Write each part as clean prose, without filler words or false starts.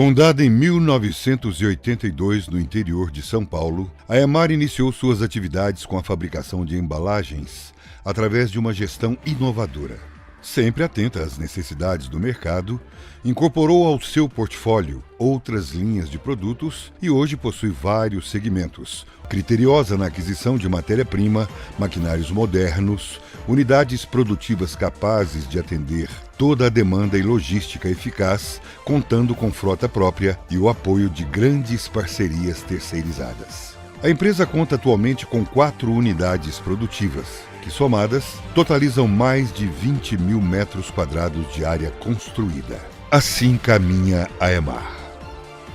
Fundada em 1982 no interior de São Paulo, a Emar iniciou suas atividades com a fabricação de embalagens através de uma gestão inovadora. Sempre atenta às necessidades do mercado, incorporou ao seu portfólio outras linhas de produtos e hoje possui vários segmentos. Criteriosa na aquisição de matéria-prima, maquinários modernos, unidades produtivas capazes de atender toda a demanda e logística eficaz, contando com frota própria e o apoio de grandes parcerias terceirizadas. A empresa conta atualmente com 4 unidades produtivas, que somadas totalizam mais de 20 mil metros quadrados de área construída. Assim caminha a Emar,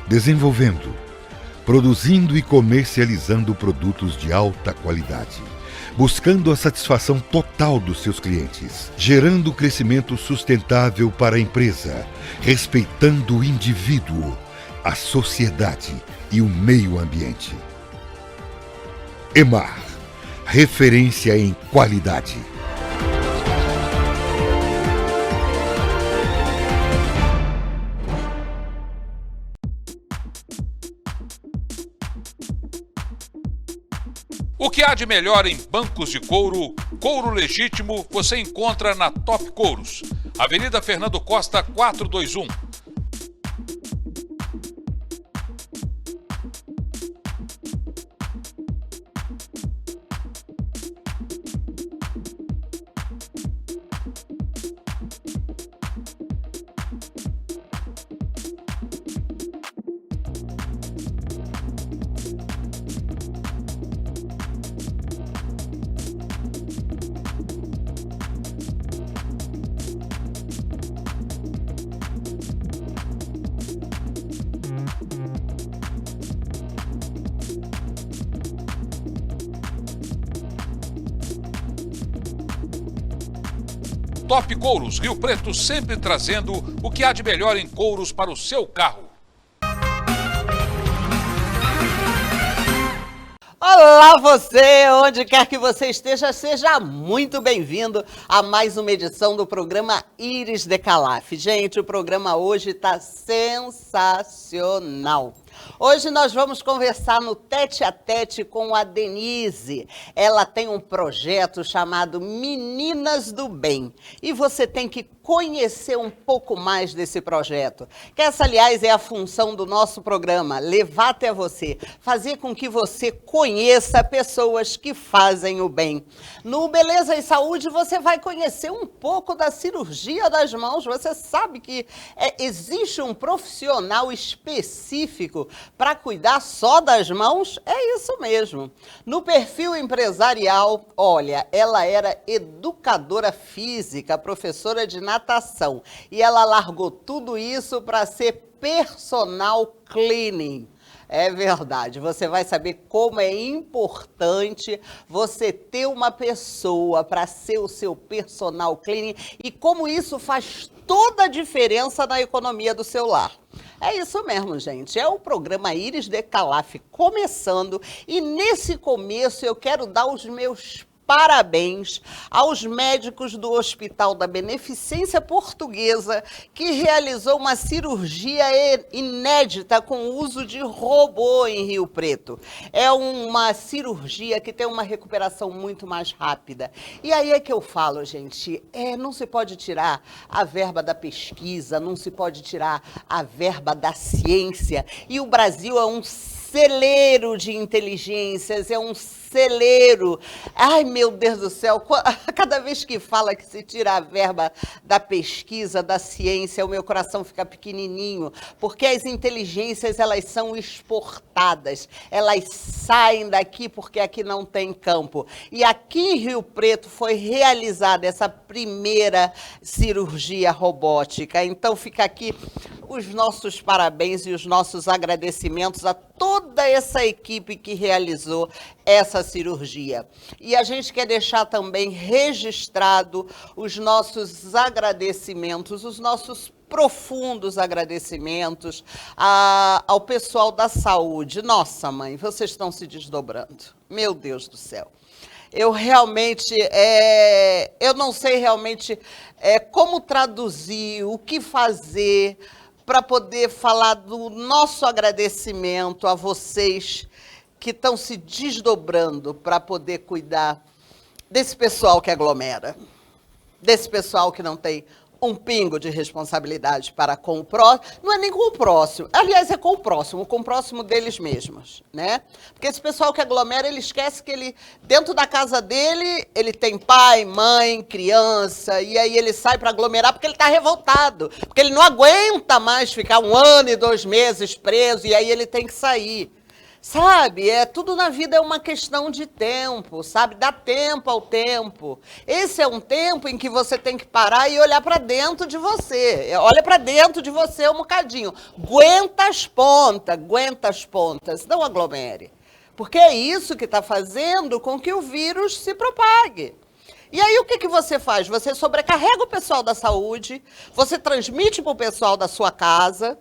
desenvolvendo, produzindo e comercializando produtos de alta qualidade, buscando a satisfação total dos seus clientes, gerando crescimento sustentável para a empresa, respeitando o indivíduo, a sociedade e o meio ambiente. Emar, referência em qualidade. O que há de melhor em bancos de couro, couro legítimo, você encontra na Top Couros, Avenida Fernando Costa 421. Top Couros, Rio Preto, sempre trazendo o que há de melhor em couros para o seu carro. Olá você, onde quer que você esteja, seja muito bem-vindo a mais uma edição do programa Iris de Calaf. Gente, o programa hoje está sensacional. Hoje nós vamos conversar no Tete a Tete com a Denise. Ela tem um projeto chamado Meninas do Bem e você tem que conhecer um pouco mais desse projeto. Que essa, aliás, é a função do nosso programa, levar até você, fazer com que você conheça pessoas que fazem o bem. No Beleza e Saúde você vai conhecer um pouco da cirurgia das mãos. Você sabe que existe um profissional específico para cuidar só das mãos? É isso mesmo. No Perfil Empresarial, olha, ela era educadora física, professora de natação, e ela largou tudo isso para ser personal cleaning. É verdade, você vai saber como é importante você ter uma pessoa para ser o seu personal cleaning e como isso faz toda a diferença na economia do seu lar. É isso mesmo, gente. É o programa Iris de Calaf começando e nesse começo eu quero dar os meus parabéns aos médicos do Hospital da Beneficência Portuguesa que realizou uma cirurgia inédita com o uso de robô em Rio Preto. É uma cirurgia que tem uma recuperação muito mais rápida. E aí é que eu falo, gente, não se pode tirar a verba da pesquisa, não se pode tirar a verba da ciência. E o Brasil é um celeiro de inteligências, é um celeiro. Ai, meu Deus do céu, cada vez que fala que se tira a verba da pesquisa, da ciência, o meu coração fica pequenininho, porque as inteligências, elas são exportadas, elas saem daqui porque aqui não tem campo. E aqui em Rio Preto foi realizada essa primeira cirurgia robótica, então fica aqui os nossos parabéns e os nossos agradecimentos a toda essa equipe que realizou essa cirurgia. E a gente quer deixar também registrado os nossos agradecimentos, os nossos profundos agradecimentos ao pessoal da saúde. Nossa, mãe, vocês estão se desdobrando. Meu Deus do céu. Eu realmente, eu não sei realmente como traduzir, o que fazer, para poder falar do nosso agradecimento a vocês que estão se desdobrando para poder cuidar desse pessoal que aglomera, desse pessoal que não tem um pingo de responsabilidade para com o próximo, não é nem com o próximo, aliás, é com o próximo deles mesmos, né? Porque esse pessoal que aglomera, ele esquece que ele, dentro da casa dele, ele tem pai, mãe, criança, e aí ele sai para aglomerar porque ele está revoltado, porque ele não aguenta mais ficar 1 ano e 2 meses preso, e aí ele tem que sair. Sabe, tudo na vida é uma questão de tempo, sabe? Dá tempo ao tempo. Esse é um tempo em que você tem que parar e olhar para dentro de você. Olha para dentro de você um bocadinho. Aguenta as pontas, não aglomere. Porque é isso que está fazendo com que o vírus se propague. E aí o que você faz? Você sobrecarrega o pessoal da saúde, você transmite para o pessoal da sua casa,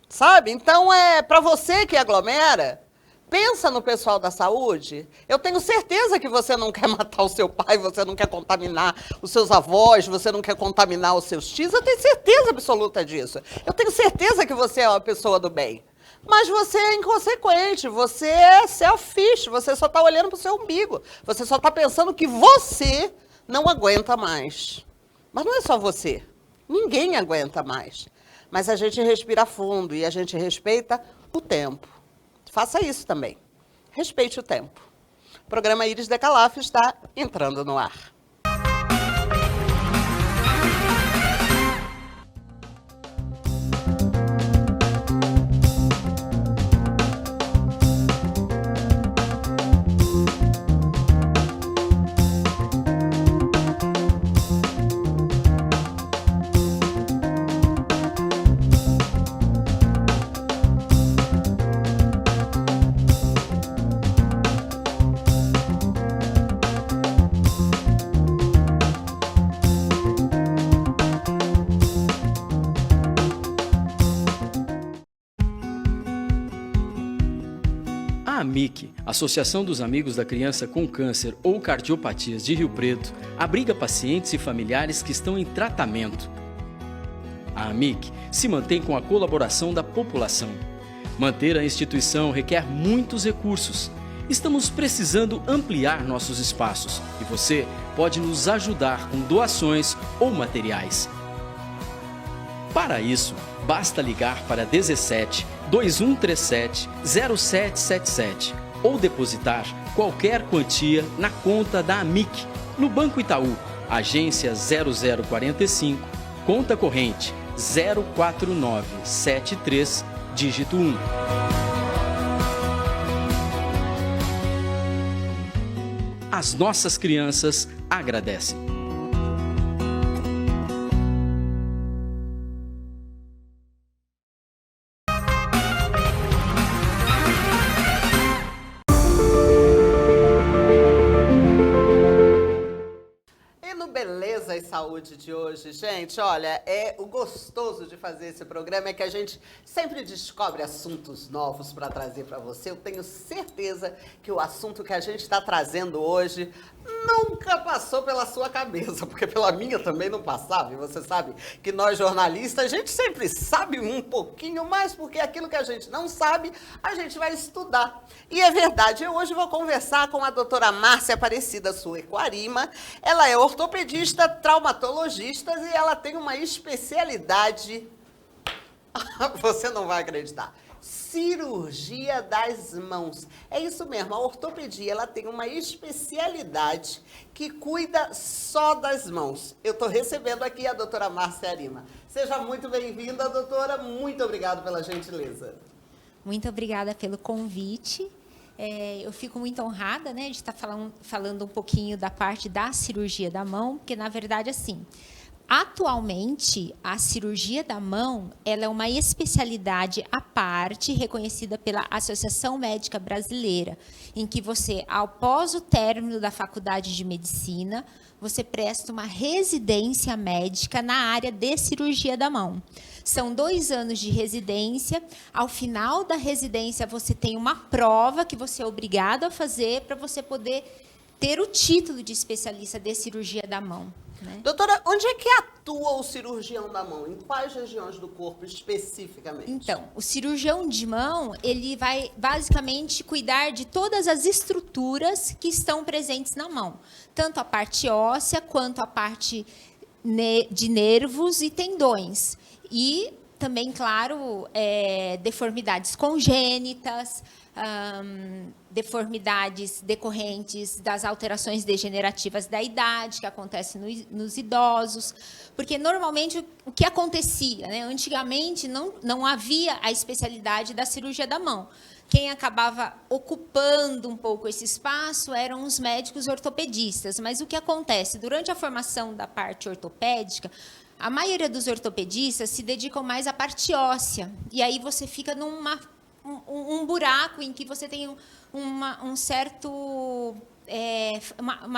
sabe? Então, para você que aglomera, pensa no pessoal da saúde. Eu tenho certeza que você não quer matar o seu pai, você não quer contaminar os seus avós, você não quer contaminar os seus tios. Eu tenho certeza absoluta disso. Eu tenho certeza que você é uma pessoa do bem. Mas você é inconsequente, você é selfish, você só está olhando para o seu umbigo. Você só está pensando que você não aguenta mais. Mas não é só você. Ninguém aguenta mais. Mas a gente respira fundo e a gente respeita o tempo. Faça isso também. Respeite o tempo. O programa Iris Decalaf está entrando no ar. A AMIC, Associação dos Amigos da Criança com Câncer ou Cardiopatias de Rio Preto, abriga pacientes e familiares que estão em tratamento. A AMIC se mantém com a colaboração da população. Manter a instituição requer muitos recursos. Estamos precisando ampliar nossos espaços e você pode nos ajudar com doações ou materiais. Para isso, basta ligar para 17 2137 0777 ou depositar qualquer quantia na conta da AMIC, no Banco Itaú, agência 0045, conta corrente 04973, dígito 1. As nossas crianças agradecem. Beleza e Saúde de hoje, gente, olha, o gostoso de fazer esse programa é que a gente sempre descobre assuntos novos para trazer para você. Eu tenho certeza que o assunto que a gente está trazendo hoje nunca passou pela sua cabeça, porque pela minha também não passava. E você sabe que nós jornalistas, a gente sempre sabe um pouquinho mais, porque aquilo que a gente não sabe, a gente vai estudar. E é verdade, eu hoje vou conversar com a doutora Márcia Aparecida Sueco-Arima. Ela é ortopedista, traumatologista e ela tem uma especialidade, você não vai acreditar, cirurgia das mãos. É isso mesmo, a ortopedia, ela tem uma especialidade que cuida só das mãos. Eu estou recebendo aqui a doutora Márcia Arima. Seja muito bem-vinda, doutora, muito obrigado pela gentileza. Muito obrigada pelo convite. Eu fico muito honrada, né, de estar falando um pouquinho da parte da cirurgia da mão, porque, na verdade, assim, atualmente, a cirurgia da mão, ela é uma especialidade à parte, reconhecida pela Associação Médica Brasileira, em que você, após o término da faculdade de medicina, você presta uma residência médica na área de cirurgia da mão. São 2 anos de residência. Ao final da residência, você tem uma prova que você é obrigado a fazer para você poder ter o título de especialista de cirurgia da mão, né? Doutora, onde é que atua o cirurgião da mão? Em quais regiões do corpo especificamente? Então, o cirurgião de mão, ele vai basicamente cuidar de todas as estruturas que estão presentes na mão, tanto a parte óssea quanto a parte de nervos e tendões. E também, claro, deformidades congênitas, deformidades decorrentes das alterações degenerativas da idade, que acontecem nos idosos. Porque, normalmente, o que acontecia, né? Antigamente, não havia a especialidade da cirurgia da mão. Quem acabava ocupando um pouco esse espaço eram os médicos ortopedistas. Mas o que acontece? Durante a formação da parte ortopédica, a maioria dos ortopedistas se dedicam mais à parte óssea. E aí você fica um buraco em que você tem uma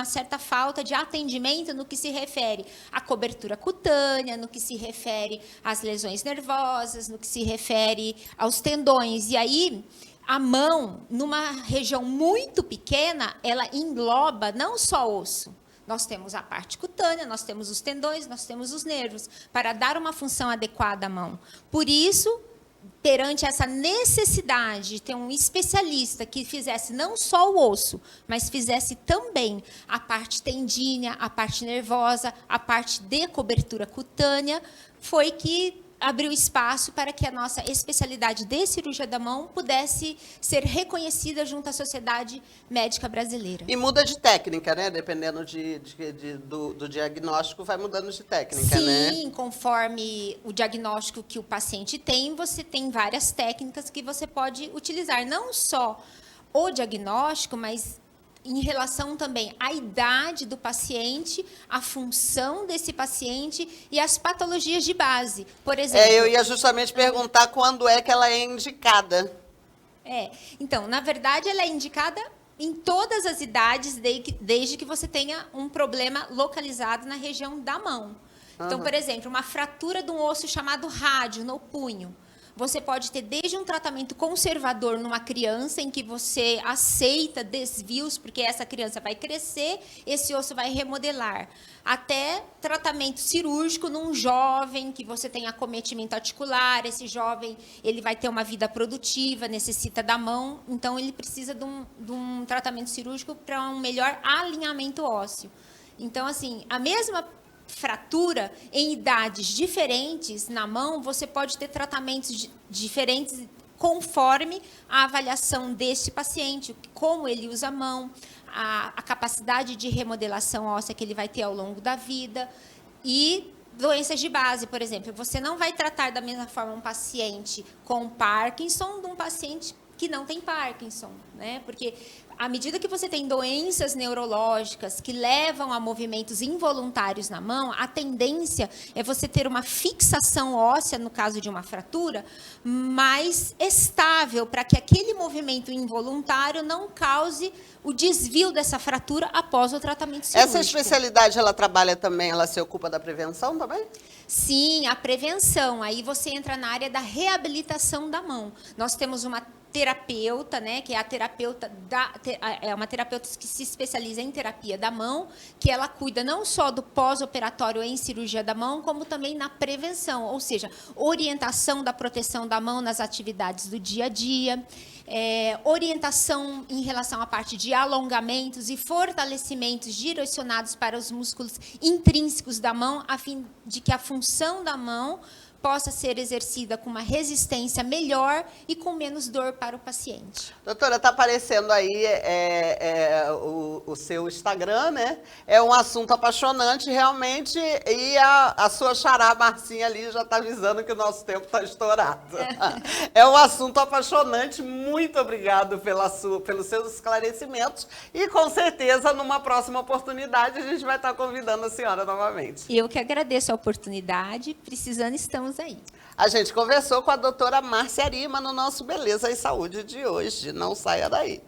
certa falta de atendimento no que se refere à cobertura cutânea, no que se refere às lesões nervosas, no que se refere aos tendões. E aí, a mão, numa região muito pequena, ela engloba não só osso. Nós temos a parte cutânea, nós temos os tendões, nós temos os nervos, para dar uma função adequada à mão. Por isso, perante essa necessidade de ter um especialista que fizesse não só o osso, mas fizesse também a parte tendínea, a parte nervosa, a parte de cobertura cutânea, foi que abriu espaço para que a nossa especialidade de cirurgia da mão pudesse ser reconhecida junto à Sociedade Médica Brasileira. E muda de técnica, né? Dependendo do diagnóstico, vai mudando de técnica, né? Sim, conforme o diagnóstico que o paciente tem, você tem várias técnicas que você pode utilizar. Não só o diagnóstico, mas em relação também à idade do paciente, à função desse paciente e às patologias de base. Por exemplo... eu ia justamente perguntar quando é que ela é indicada. Então, na verdade, ela é indicada em todas as idades, desde que você tenha um problema localizado na região da mão. Então, por exemplo, uma fratura de um osso chamado rádio no punho. Você pode ter desde um tratamento conservador numa criança, em que você aceita desvios, porque essa criança vai crescer, esse osso vai remodelar, até tratamento cirúrgico num jovem, que você tem acometimento articular, esse jovem ele vai ter uma vida produtiva, necessita da mão, então ele precisa de um tratamento cirúrgico para um melhor alinhamento ósseo. Então, assim, a mesma fratura em idades diferentes na mão, você pode ter tratamentos diferentes conforme a avaliação deste paciente, como ele usa a mão, a capacidade de remodelação óssea que ele vai ter ao longo da vida. E doenças de base, por exemplo, você não vai tratar da mesma forma um paciente com Parkinson de um paciente que não tem Parkinson, né? Porque à medida que você tem doenças neurológicas que levam a movimentos involuntários na mão, a tendência é você ter uma fixação óssea, no caso de uma fratura, mais estável, para que aquele movimento involuntário não cause o desvio dessa fratura após o tratamento cirúrgico. Essa especialidade, ela trabalha também, ela se ocupa da prevenção também? Sim, a prevenção. Aí você entra na área da reabilitação da mão. Nós temos uma terapeuta, né, que é a terapeuta é uma terapeuta que se especializa em terapia da mão, que ela cuida não só do pós-operatório em cirurgia da mão, como também na prevenção, ou seja, orientação da proteção da mão nas atividades do dia a dia, orientação em relação à parte de alongamentos e fortalecimentos direcionados para os músculos intrínsecos da mão, a fim de que a função da mão possa ser exercida com uma resistência melhor e com menos dor para o paciente. Doutora, está aparecendo aí o seu Instagram, né? É um assunto apaixonante, realmente, e a sua xará Marcinha ali já está avisando que o nosso tempo está estourado. É um assunto apaixonante, muito obrigado pelos seus esclarecimentos e, com certeza, numa próxima oportunidade, a gente vai estar convidando a senhora novamente. Eu que agradeço a oportunidade, precisando, estamos aí. A gente conversou com a doutora Márcia Arima no nosso Beleza e Saúde de hoje. Não saia daí.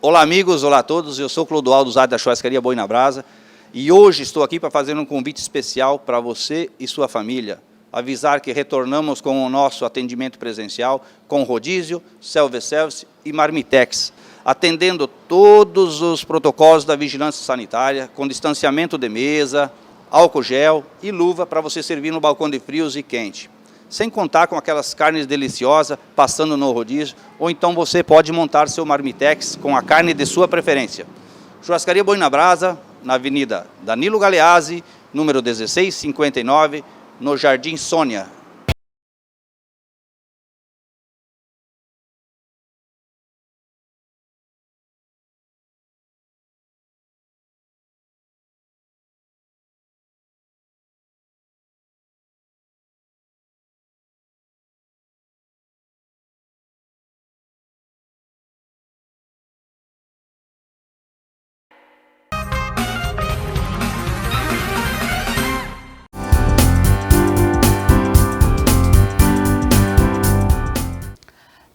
Olá, amigos, olá a todos. Eu sou Clodoaldo Zade da Churrascaria Boi na Brasa e hoje estou aqui para fazer um convite especial para você e sua família. Avisar que retornamos com o nosso atendimento presencial com rodízio, self-service e marmitex, atendendo todos os protocolos da vigilância sanitária, com distanciamento de mesa, álcool gel e luva para você servir no balcão de frios e quente. Sem contar com aquelas carnes deliciosas passando no rodízio, ou então você pode montar seu marmitex com a carne de sua preferência. Churrascaria Boi na Brasa, na Avenida Danilo Galeazzi, número 1659, no Jardim Sônia.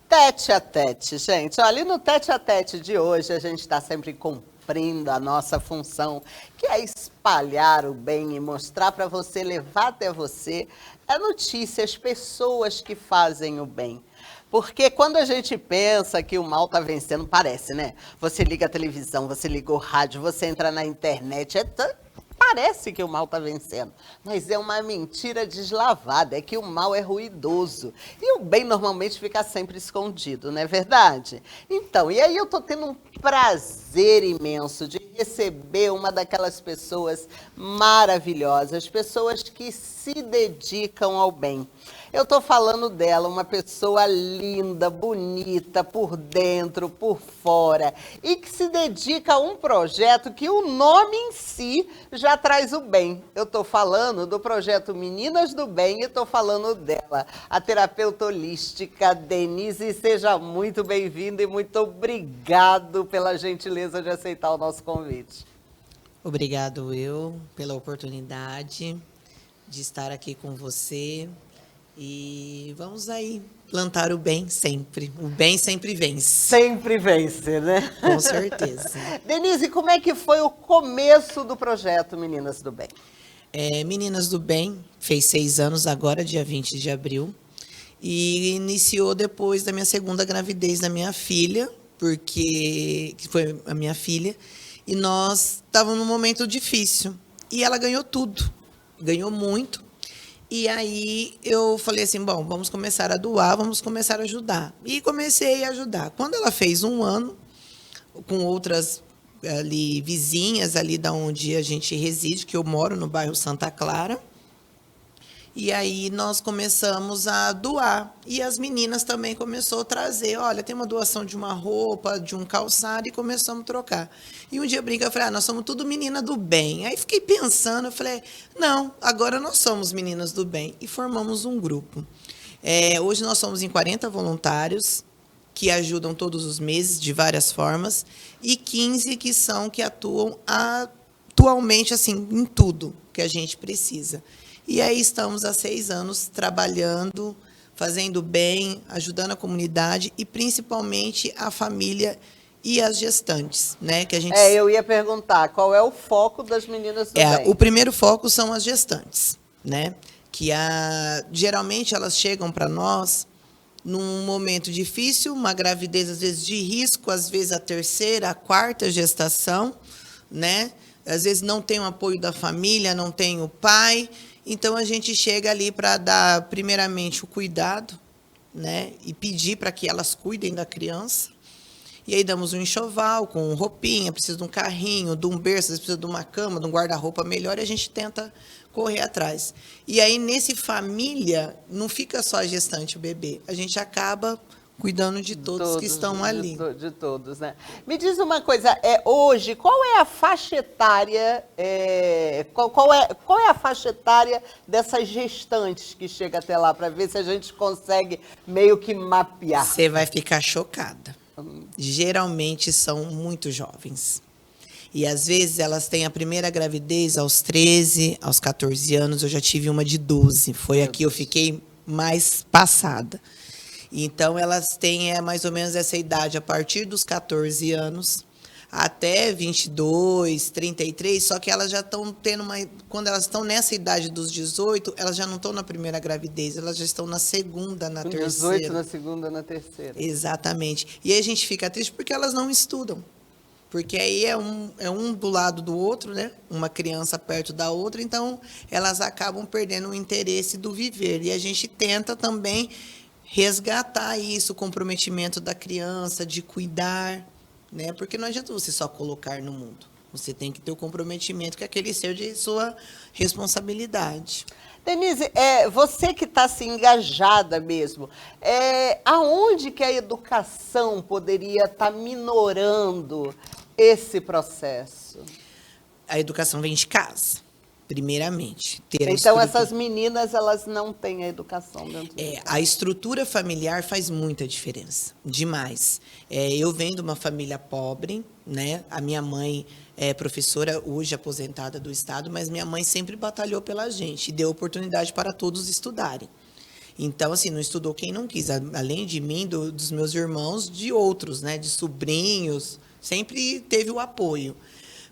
Tete a tete, gente. Olha, e no tete a tete de hoje a gente está sempre cumprindo a nossa função, que é espalhar o bem e mostrar para você, levar até você a notícia, as pessoas que fazem o bem. Porque quando a gente pensa que o mal está vencendo, parece, né? Você liga a televisão, você liga o rádio, você entra na internet, parece que o mal está vencendo, mas é uma mentira deslavada, é que o mal é ruidoso e o bem normalmente fica sempre escondido, não é verdade? Então, e aí eu estou tendo um prazer imenso de receber uma daquelas pessoas maravilhosas, pessoas que se dedicam ao bem. Eu estou falando dela, uma pessoa linda, bonita, por dentro, por fora, e que se dedica a um projeto que o nome em si já traz o bem. Eu estou falando do projeto Meninas do Bem e estou falando dela, a terapeuta holística Denise. Seja muito bem-vinda e muito obrigado pela gentileza de aceitar o nosso convite. Obrigado pela oportunidade de estar aqui com você. E vamos aí plantar o bem sempre. O bem sempre vence. Sempre vence, né? Com certeza. Denise, como é que foi o começo do projeto Meninas do Bem? Meninas do Bem fez 6 anos agora, dia 20 de abril. E iniciou depois da minha segunda gravidez da minha filha, que foi a minha filha. E nós estávamos num momento difícil. E ela ganhou tudo. Ganhou muito. E aí eu falei assim, bom, vamos começar a doar, vamos começar a ajudar. E comecei a ajudar. Quando ela fez 1 ano, com outras ali vizinhas, ali da onde a gente reside, que eu moro no bairro Santa Clara, e aí nós começamos a doar. E as meninas também começaram a trazer, olha, tem uma doação de uma roupa, de um calçado, e começamos a trocar. E um dia eu brinquei, eu falei, nós somos tudo menina do bem. Aí fiquei pensando, eu falei, não, agora nós somos meninas do bem. E formamos um grupo. Hoje nós somos em 40 voluntários, que ajudam todos os meses, de várias formas, e 15 que atuam atualmente, assim, em tudo que a gente precisa. E aí estamos há 6 anos trabalhando, fazendo bem, ajudando a comunidade e principalmente a família e as gestantes, né? Que a gente... eu ia perguntar, qual é o foco das Meninas do Bem? O primeiro foco são as gestantes, né? Que geralmente elas chegam para nós num momento difícil, uma gravidez às vezes de risco, às vezes a 3ª, a 4ª gestação, né? Às vezes não tem o apoio da família, não tem o pai. Então, a gente chega ali para dar, primeiramente, o cuidado, né? E pedir para que elas cuidem da criança. E aí damos um enxoval com roupinha, precisa de um carrinho, de um berço, precisa de uma cama, de um guarda-roupa melhor, e a gente tenta correr atrás. E aí, nesse família, não fica só a gestante, o bebê. A gente acaba cuidando de todos que estão ali. De todos, né? Me diz uma coisa, hoje, qual é a faixa etária, qual é a faixa etária dessas gestantes que chega até lá, para ver se a gente consegue meio que mapear? Você vai ficar chocada. Geralmente são muito jovens. E às vezes elas têm a primeira gravidez aos 13, aos 14 anos. Eu já tive uma de 12. Foi aqui eu fiquei mais passada. Então, elas têm mais ou menos essa idade a partir dos 14 anos até 22, 33, só que elas já estão tendo quando elas estão nessa idade dos 18, elas já não estão na primeira gravidez, elas já estão na segunda, na terceira. 18 na segunda, na terceira. Exatamente. E aí a gente fica triste porque elas não estudam. Porque aí é um do lado do outro, né? Uma criança perto da outra, então elas acabam perdendo o interesse do viver. E a gente tenta também resgatar isso, o comprometimento da criança, de cuidar, né? Porque não adianta você só colocar no mundo. Você tem que ter o comprometimento com aquele ser de sua responsabilidade. Denise, você que está assim, engajada mesmo, aonde que a educação poderia estar minorando esse processo? A educação vem de casa, primeiramente. Então, essas meninas, elas não têm a educação dentro de casa. A estrutura familiar faz muita diferença, demais. Eu venho de uma família pobre, né? A minha mãe é professora, hoje aposentada do Estado, mas minha mãe sempre batalhou pela gente e deu oportunidade para todos estudarem. Então, assim, não estudou quem não quis, além de mim, dos meus irmãos, de outros, né? De sobrinhos, sempre teve o apoio.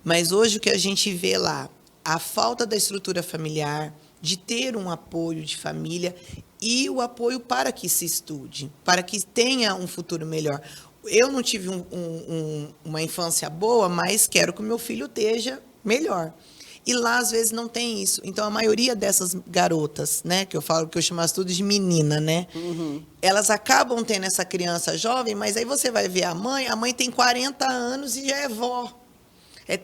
Mas hoje o que a gente vê lá, a falta da estrutura familiar, de ter um apoio de família e o apoio para que se estude, para que tenha um futuro melhor. Eu não tive uma infância boa, mas quero que o meu filho esteja melhor. E lá, às vezes, não tem isso. Então, a maioria dessas garotas, né, que eu chamo tudo de menina, né? Uhum. Elas acabam tendo essa criança jovem, mas aí você vai ver a mãe tem 40 anos e já é vó.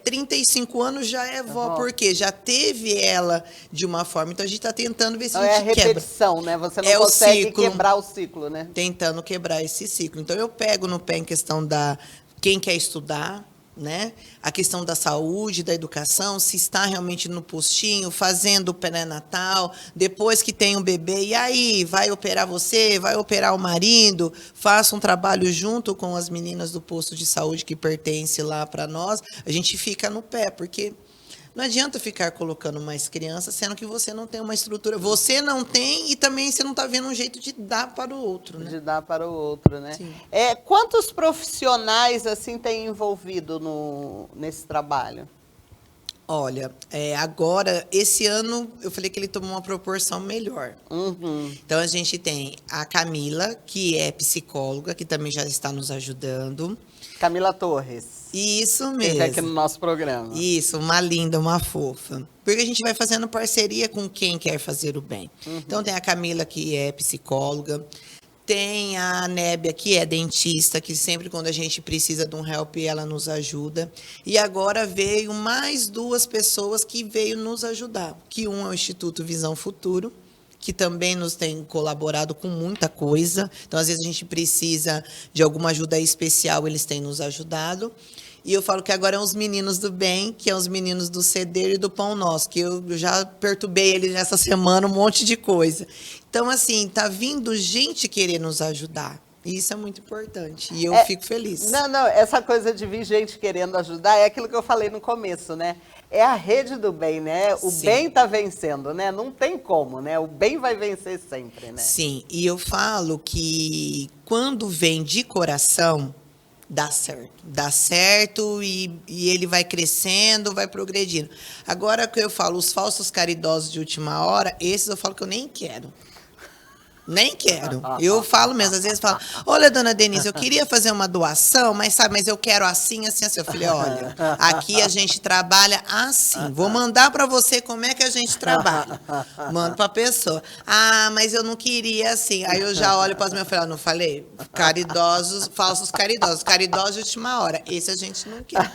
35 anos já é vó, porque já teve ela de uma forma. Então, a gente está tentando ver se a gente quebra. É a repetição, né? Você não consegue quebrar o ciclo, né? Tentando quebrar esse ciclo. Então, eu pego no pé em questão da quem quer estudar, né? A questão da saúde, da educação, se está realmente no postinho, fazendo o pré-natal, depois que tem um bebê, e aí, vai operar você, vai operar o marido, faça um trabalho junto com as meninas do posto de saúde que pertence lá para nós, a gente fica no pé, porque não adianta ficar colocando mais crianças, sendo que você não tem uma estrutura. Você não tem e também você não está vendo um jeito de dar para o outro, né? De dar para o outro, né? Sim. Quantos profissionais, assim, têm envolvido nesse trabalho? Olha, agora, esse ano, eu falei que ele tomou uma proporção melhor. Uhum. Então, a gente tem a Camila, que é psicóloga, que também já está nos ajudando. Camila Torres. Isso mesmo. Esteve aqui no nosso programa. Isso, uma linda, uma fofa. Porque a gente vai fazendo parceria com quem quer fazer o bem. Uhum. Então, tem a Camila, que é psicóloga. Tem a Nébia, que é dentista, que sempre quando a gente precisa de um help, ela nos ajuda. E agora veio mais 2 pessoas que veio nos ajudar. Que um é o Instituto Visão Futuro, que também nos tem colaborado com muita coisa. Então, às vezes, a gente precisa de alguma ajuda especial, eles têm nos ajudado. E eu falo que agora é os meninos do bem, que é os meninos do Ceder e do Pão Nosso, que eu já perturbei eles nessa semana, um monte de coisa. Então, assim, tá vindo gente querer nos ajudar. E isso é muito importante. E eu fico feliz. Não, essa coisa de vir gente querendo ajudar é aquilo que eu falei no começo, né? É a rede do bem, né? O Sim. bem tá vencendo, né? Não tem como, né? O bem vai vencer sempre, né? Sim, e eu falo que quando vem de coração, dá certo. Dá certo e ele vai crescendo, vai progredindo. Agora que eu falo, os falsos caridosos de última hora, esses eu falo que eu nem quero. Nem quero. Eu falo mesmo, às vezes falo, olha, dona Denise, eu queria fazer uma doação, mas eu quero assim, assim, assim. Eu falei, olha, aqui a gente trabalha assim. Vou mandar para você como é que a gente trabalha. Mando para a pessoa. Ah, mas eu não queria assim. Aí eu já olho para as minhas filhas, não falei? Caridosos, falsos caridosos. Caridosos de última hora. Esse a gente não quer.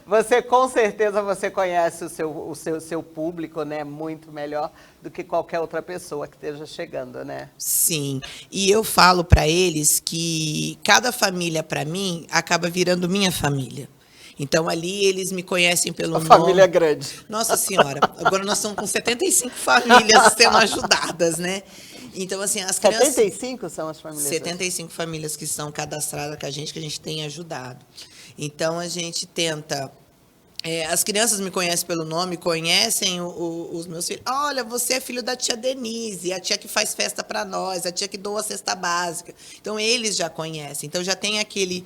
Você, com certeza, você conhece o seu público, né, muito melhor do que qualquer outra pessoa que esteja chegando, né? Sim, e eu falo para eles que cada família, para mim, acaba virando minha família. Então, ali, eles me conhecem pelo nome. A família é grande. Nossa Senhora, agora nós estamos com 75 famílias sendo ajudadas, né? Então, assim, as crianças... 75 são as famílias? 75 famílias que são cadastradas com a gente, que a gente tem ajudado. Então, a gente tenta As crianças me conhecem pelo nome, conhecem os meus filhos. Olha, você é filho da tia Denise, a tia que faz festa para nós, a tia que doa a cesta básica. Então, eles já conhecem. Então, já tem aquele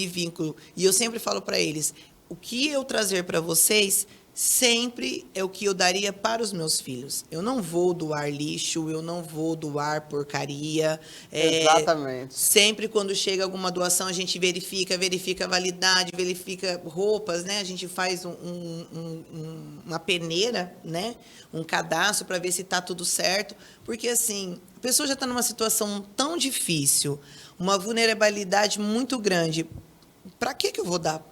vínculo. E eu sempre falo para eles, o que eu trazer para vocês sempre é o que eu daria para os meus filhos. Eu não vou doar lixo, eu não vou doar porcaria. Exatamente. Sempre quando chega alguma doação, a gente verifica a validade, verifica roupas, né? A gente faz uma peneira, né? Um cadastro para ver se está tudo certo. Porque, assim, a pessoa já está numa situação tão difícil, uma vulnerabilidade muito grande. Para que eu vou dar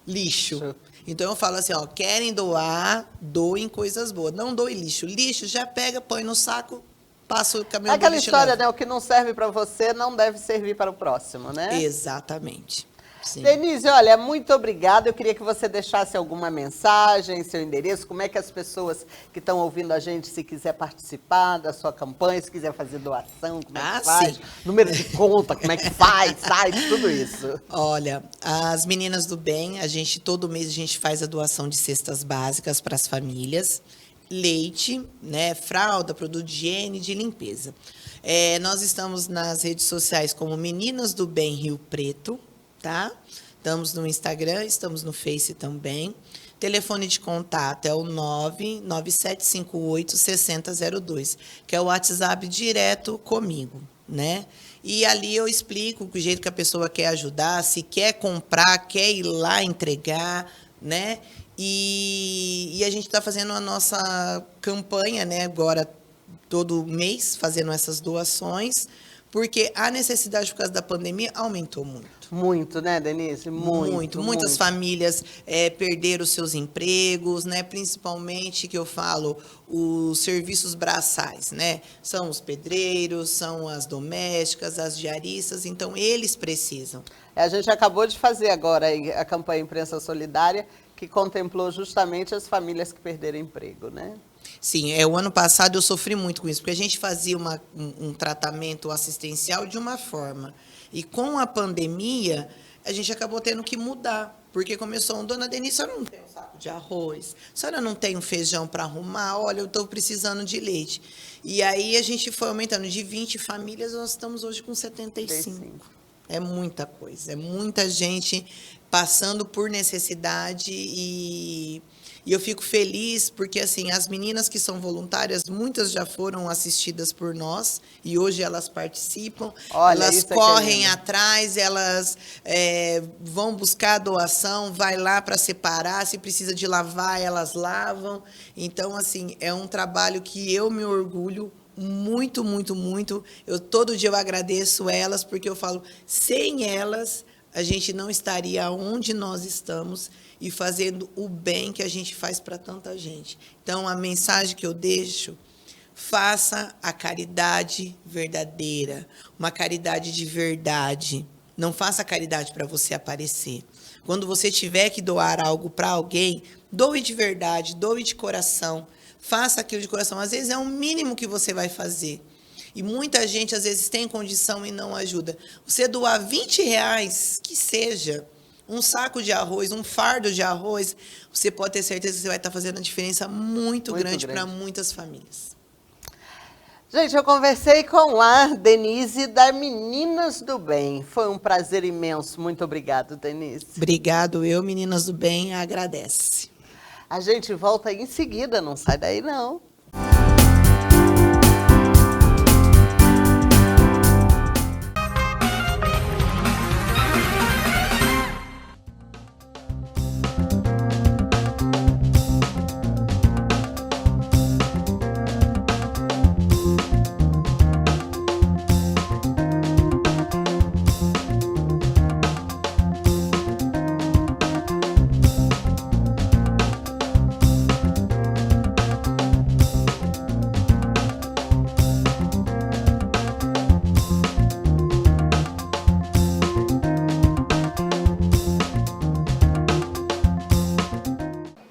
lixo? Então, eu falo assim, ó, querem doar, doem coisas boas. Não doem lixo. Lixo, já pega, põe no saco, passa o caminhão do Aquela lixo. história, né? O que não serve para você não deve servir para o próximo, né? Exatamente. Sim. Denise, olha, muito obrigada. Eu queria que você deixasse alguma mensagem, seu endereço, como é que as pessoas que estão ouvindo a gente, se quiser participar da sua campanha, se quiser fazer doação, como é que faz? Sim. Número de conta, como é que faz, site, tudo isso. Olha, as Meninas do Bem, todo mês a gente faz a doação de cestas básicas para as famílias, leite, né, fralda, produto de higiene, de limpeza. Nós estamos nas redes sociais como Meninas do Bem Rio Preto, tá? Estamos no Instagram, estamos no Face também. Telefone de contato é o 99758-6002, que é o WhatsApp direto comigo, né? E ali eu explico o jeito que a pessoa quer ajudar, se quer comprar, quer ir lá entregar, né? E a gente está fazendo a nossa campanha, né? Agora, todo mês, fazendo essas doações, porque a necessidade, por causa da pandemia, aumentou muito. Muito, né, Denise? Muito. Muitas famílias perderam seus empregos, né? Principalmente, que eu falo, os serviços braçais, né? São os pedreiros, são as domésticas, as diaristas, então eles precisam. A gente acabou de fazer agora a campanha Imprensa Solidária, que contemplou justamente as famílias que perderam emprego, né? Sim, o ano passado eu sofri muito com isso, porque a gente fazia um tratamento assistencial de uma forma. E com a pandemia, a gente acabou tendo que mudar. Porque começou, dona Denise, a senhora não tem um saco de arroz? A senhora não tem um feijão para arrumar? Olha, eu estou precisando de leite. E aí a gente foi aumentando de 20 famílias, nós estamos hoje com 75. É muita coisa, é muita gente passando por necessidade e eu fico feliz porque, assim, as meninas que são voluntárias, muitas já foram assistidas por nós e hoje elas participam. Olha, elas correm atrás, elas vão buscar a doação, vai lá para separar, se precisa de lavar, elas lavam. Então, assim, é um trabalho que eu me orgulho muito, muito, muito. Todo dia eu agradeço elas, porque eu falo, sem elas, a gente não estaria onde nós estamos e fazendo o bem que a gente faz para tanta gente. Então, a mensagem que eu deixo, faça a caridade verdadeira, uma caridade de verdade. Não faça caridade para você aparecer. Quando você tiver que doar algo para alguém, doe de verdade, doe de coração. Faça aquilo de coração. Às vezes é o mínimo que você vai fazer. E muita gente, às vezes, tem condição e não ajuda. Você doar R$20, que seja, um saco de arroz, um fardo de arroz, você pode ter certeza que você vai estar fazendo uma diferença muito grande para muitas famílias. Gente, eu conversei com a Denise da Meninas do Bem. Foi um prazer imenso. Muito obrigada, Denise. Obrigado. Meninas do Bem, agradece. A gente volta em seguida, não sai daí não.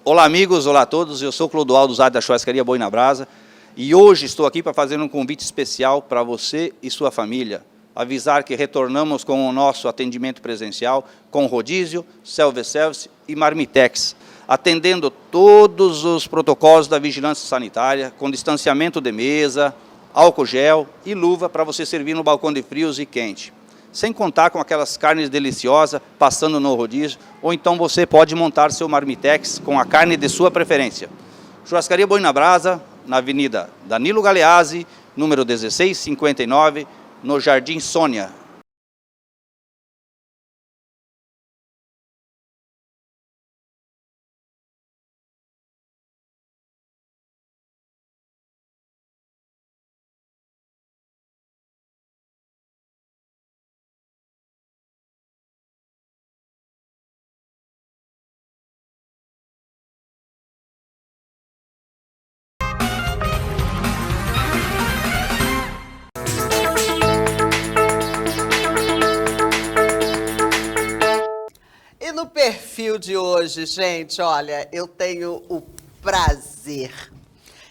Olá amigos, olá a todos, eu sou Clodoaldo Zade da Churrascaria Boi na Brasa e hoje estou aqui para fazer um convite especial para você e sua família. avisar que retornamos com o nosso atendimento presencial, com rodízio, self-service e marmitex, atendendo todos os protocolos da vigilância sanitária, com distanciamento de mesa, álcool gel e luva para você servir no balcão de frios e quente. Sem contar com aquelas carnes deliciosas passando no rodízio, ou então você pode montar seu marmitex com a carne de sua preferência. Churrascaria Boi na Brasa, na Avenida Danilo Galeazzi, número 1659, no Jardim Sônia. E no perfil de hoje, gente, olha, eu tenho o prazer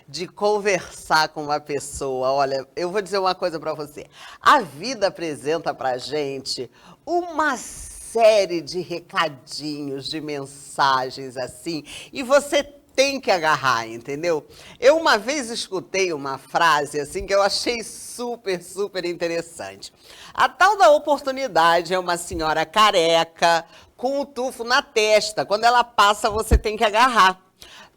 de conversar com uma pessoa. Olha, eu vou dizer uma coisa para você. A vida apresenta pra gente uma série de recadinhos, de mensagens assim, e você tem que agarrar, entendeu? Eu uma vez escutei uma frase assim que eu achei super interessante. A tal da oportunidade é uma senhora careca com um tufo na testa. Quando ela passa, você tem que agarrar.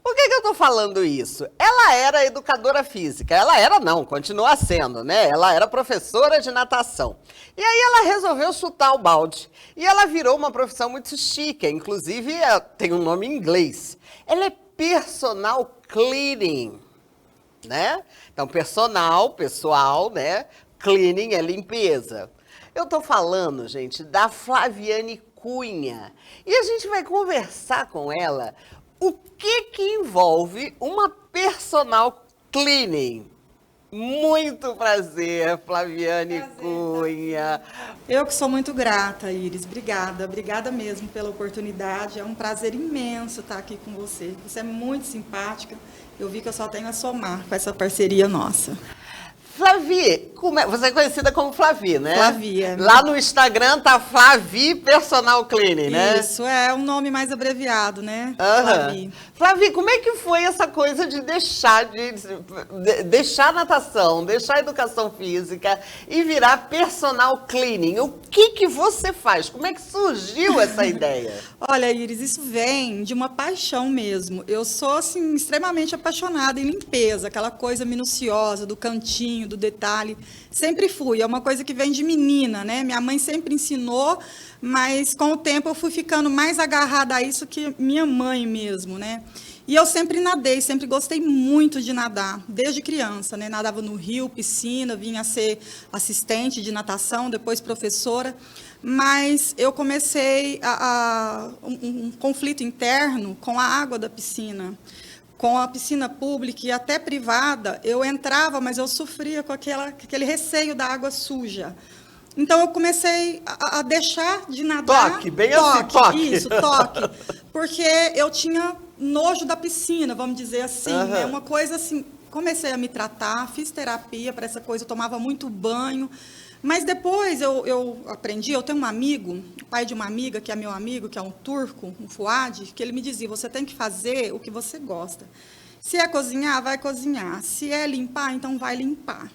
Por que eu tô falando isso? Ela era educadora física. Ela era não, continua sendo, né? Ela era professora de natação. E aí ela resolveu chutar o balde. E ela virou uma profissão muito chique. Inclusive, tem um nome em inglês. Ela é personal cleaning, né? Então, pessoal, né? Cleaning é limpeza. Eu tô falando, gente, da Flaviane Cunha. E a gente vai conversar com ela o que envolve uma personal cleaning. Muito prazer, Flaviane Cunha. Eu que sou muito grata, Iris. Obrigada mesmo pela oportunidade. É um prazer imenso estar aqui com você. Você é muito simpática. Eu vi que eu só tenho a somar com essa parceria nossa. Flavi, você é conhecida como Flavi, né? Flavi, é. Lá no Instagram tá Flavi Personal Cleaning, né? Isso, é um nome mais abreviado, né? Flavi. Flavi, como é que foi essa coisa de deixar a natação, deixar a educação física e virar personal cleaning? O que você faz? Como é que surgiu essa ideia? Olha, Iris, isso vem de uma paixão mesmo. Eu sou, assim, extremamente apaixonada em limpeza, aquela coisa minuciosa, do cantinho, do detalhe. Sempre fui. É uma coisa que vem de menina, né? Minha mãe sempre ensinou, mas com o tempo eu fui ficando mais agarrada a isso que minha mãe mesmo, né? E eu sempre nadei, sempre gostei muito de nadar, desde criança, né? Nadava no rio, piscina, vinha a ser assistente de natação, depois professora. Mas eu comecei um conflito interno com a água da piscina. Com a piscina pública e até privada, eu entrava, mas eu sofria com aquele receio da água suja. Então, eu comecei a deixar de nadar. Toque, bem assim, toque. Isso, toque. Porque eu tinha nojo da piscina, vamos dizer assim. Né? Uma coisa assim, comecei a me tratar, fiz terapia para essa coisa, eu tomava muito banho. Mas depois eu aprendi, eu tenho um amigo, pai de uma amiga, que é meu amigo, que é um turco, um Fuad, que ele me dizia, você tem que fazer o que você gosta. Se é cozinhar, vai cozinhar. Se é limpar, então vai limpar.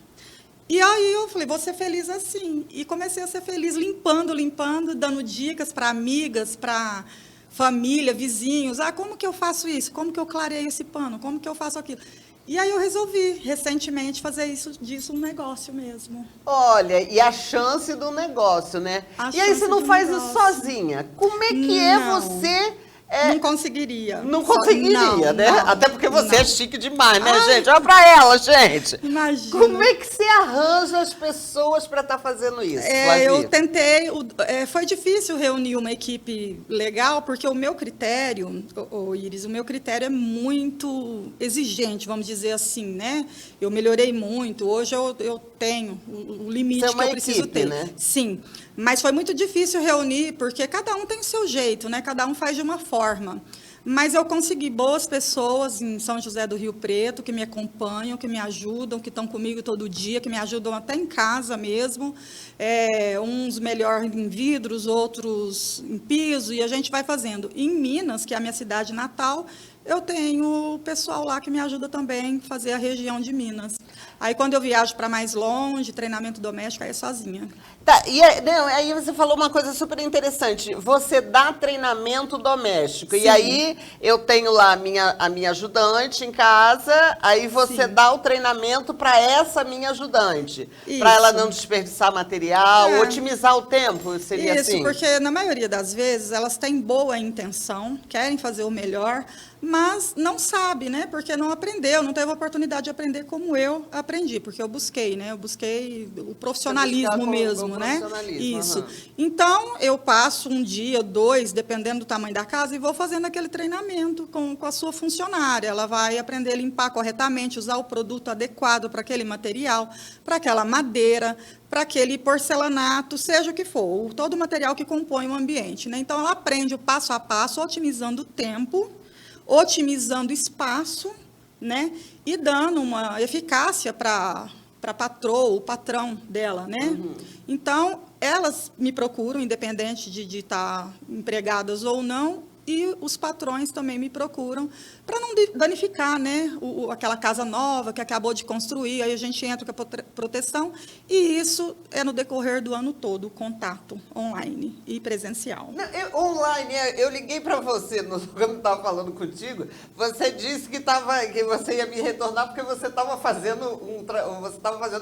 E aí eu falei, vou ser feliz assim. E comecei a ser feliz limpando, dando dicas para amigas, para família, vizinhos. Ah, como que eu faço isso? Como que eu clareio esse pano? Como que eu faço aquilo? E aí eu resolvi, recentemente, fazer disso um negócio mesmo. Olha, e a chance do negócio, né? E aí você não faz isso sozinha. Como é que é você... Não conseguiria. Não conseguiria, né? Não, até porque você é chique demais, né, Ai, gente? Olha pra ela, gente. Imagina. Como é que você arranja as pessoas para estar fazendo isso, Flavi? Eu tentei, foi difícil reunir uma equipe legal, porque o meu critério, Iris, o meu critério é muito exigente, vamos dizer assim, né? Eu melhorei muito, hoje eu tenho o limite que eu preciso ter. Né? Sim, mas foi muito difícil reunir, porque cada um tem o seu jeito, né? Cada um faz de uma forma. Mas eu consegui boas pessoas em São José do Rio Preto, que me acompanham, que me ajudam, que estão comigo todo dia, que me ajudam até em casa mesmo. Uns melhor em vidros, outros em piso, e a gente vai fazendo. Em Minas, que é a minha cidade natal, eu tenho o pessoal lá que me ajuda também a fazer a região de Minas. Aí, quando eu viajo para mais longe, treinamento doméstico, aí é sozinha. Tá, aí você falou uma coisa super interessante. Você dá treinamento doméstico. Sim. E aí eu tenho lá a minha ajudante em casa, aí você Sim. dá o treinamento para essa minha ajudante. Para ela não desperdiçar material, otimizar o tempo, seria Isso, assim? porque na maioria das vezes elas têm boa intenção, querem fazer o melhor, mas não sabe, né? Porque não aprendeu, não teve a oportunidade de aprender como eu aprendi, porque eu busquei, né? Eu busquei o profissionalismo mesmo, né? Isso. Então, eu passo um dia, 2, dependendo do tamanho da casa, e vou fazendo aquele treinamento com a sua funcionária. Ela vai aprender a limpar corretamente, usar o produto adequado para aquele material, para aquela madeira, para aquele porcelanato, seja o que for, todo o material que compõe o ambiente, né? Então, ela aprende o passo a passo, otimizando o tempo, otimizando espaço, né? E dando uma eficácia para a patroa, o patrão dela, né? Então, elas me procuram, independente de estar empregadas ou não, e os patrões também me procuram para não danificar, né, aquela casa nova que acabou de construir, aí a gente entra com a proteção, e isso é no decorrer do ano todo, o contato online e presencial. Online, eu liguei para você, quando estava falando contigo, você disse que você ia me retornar porque você estava fazendo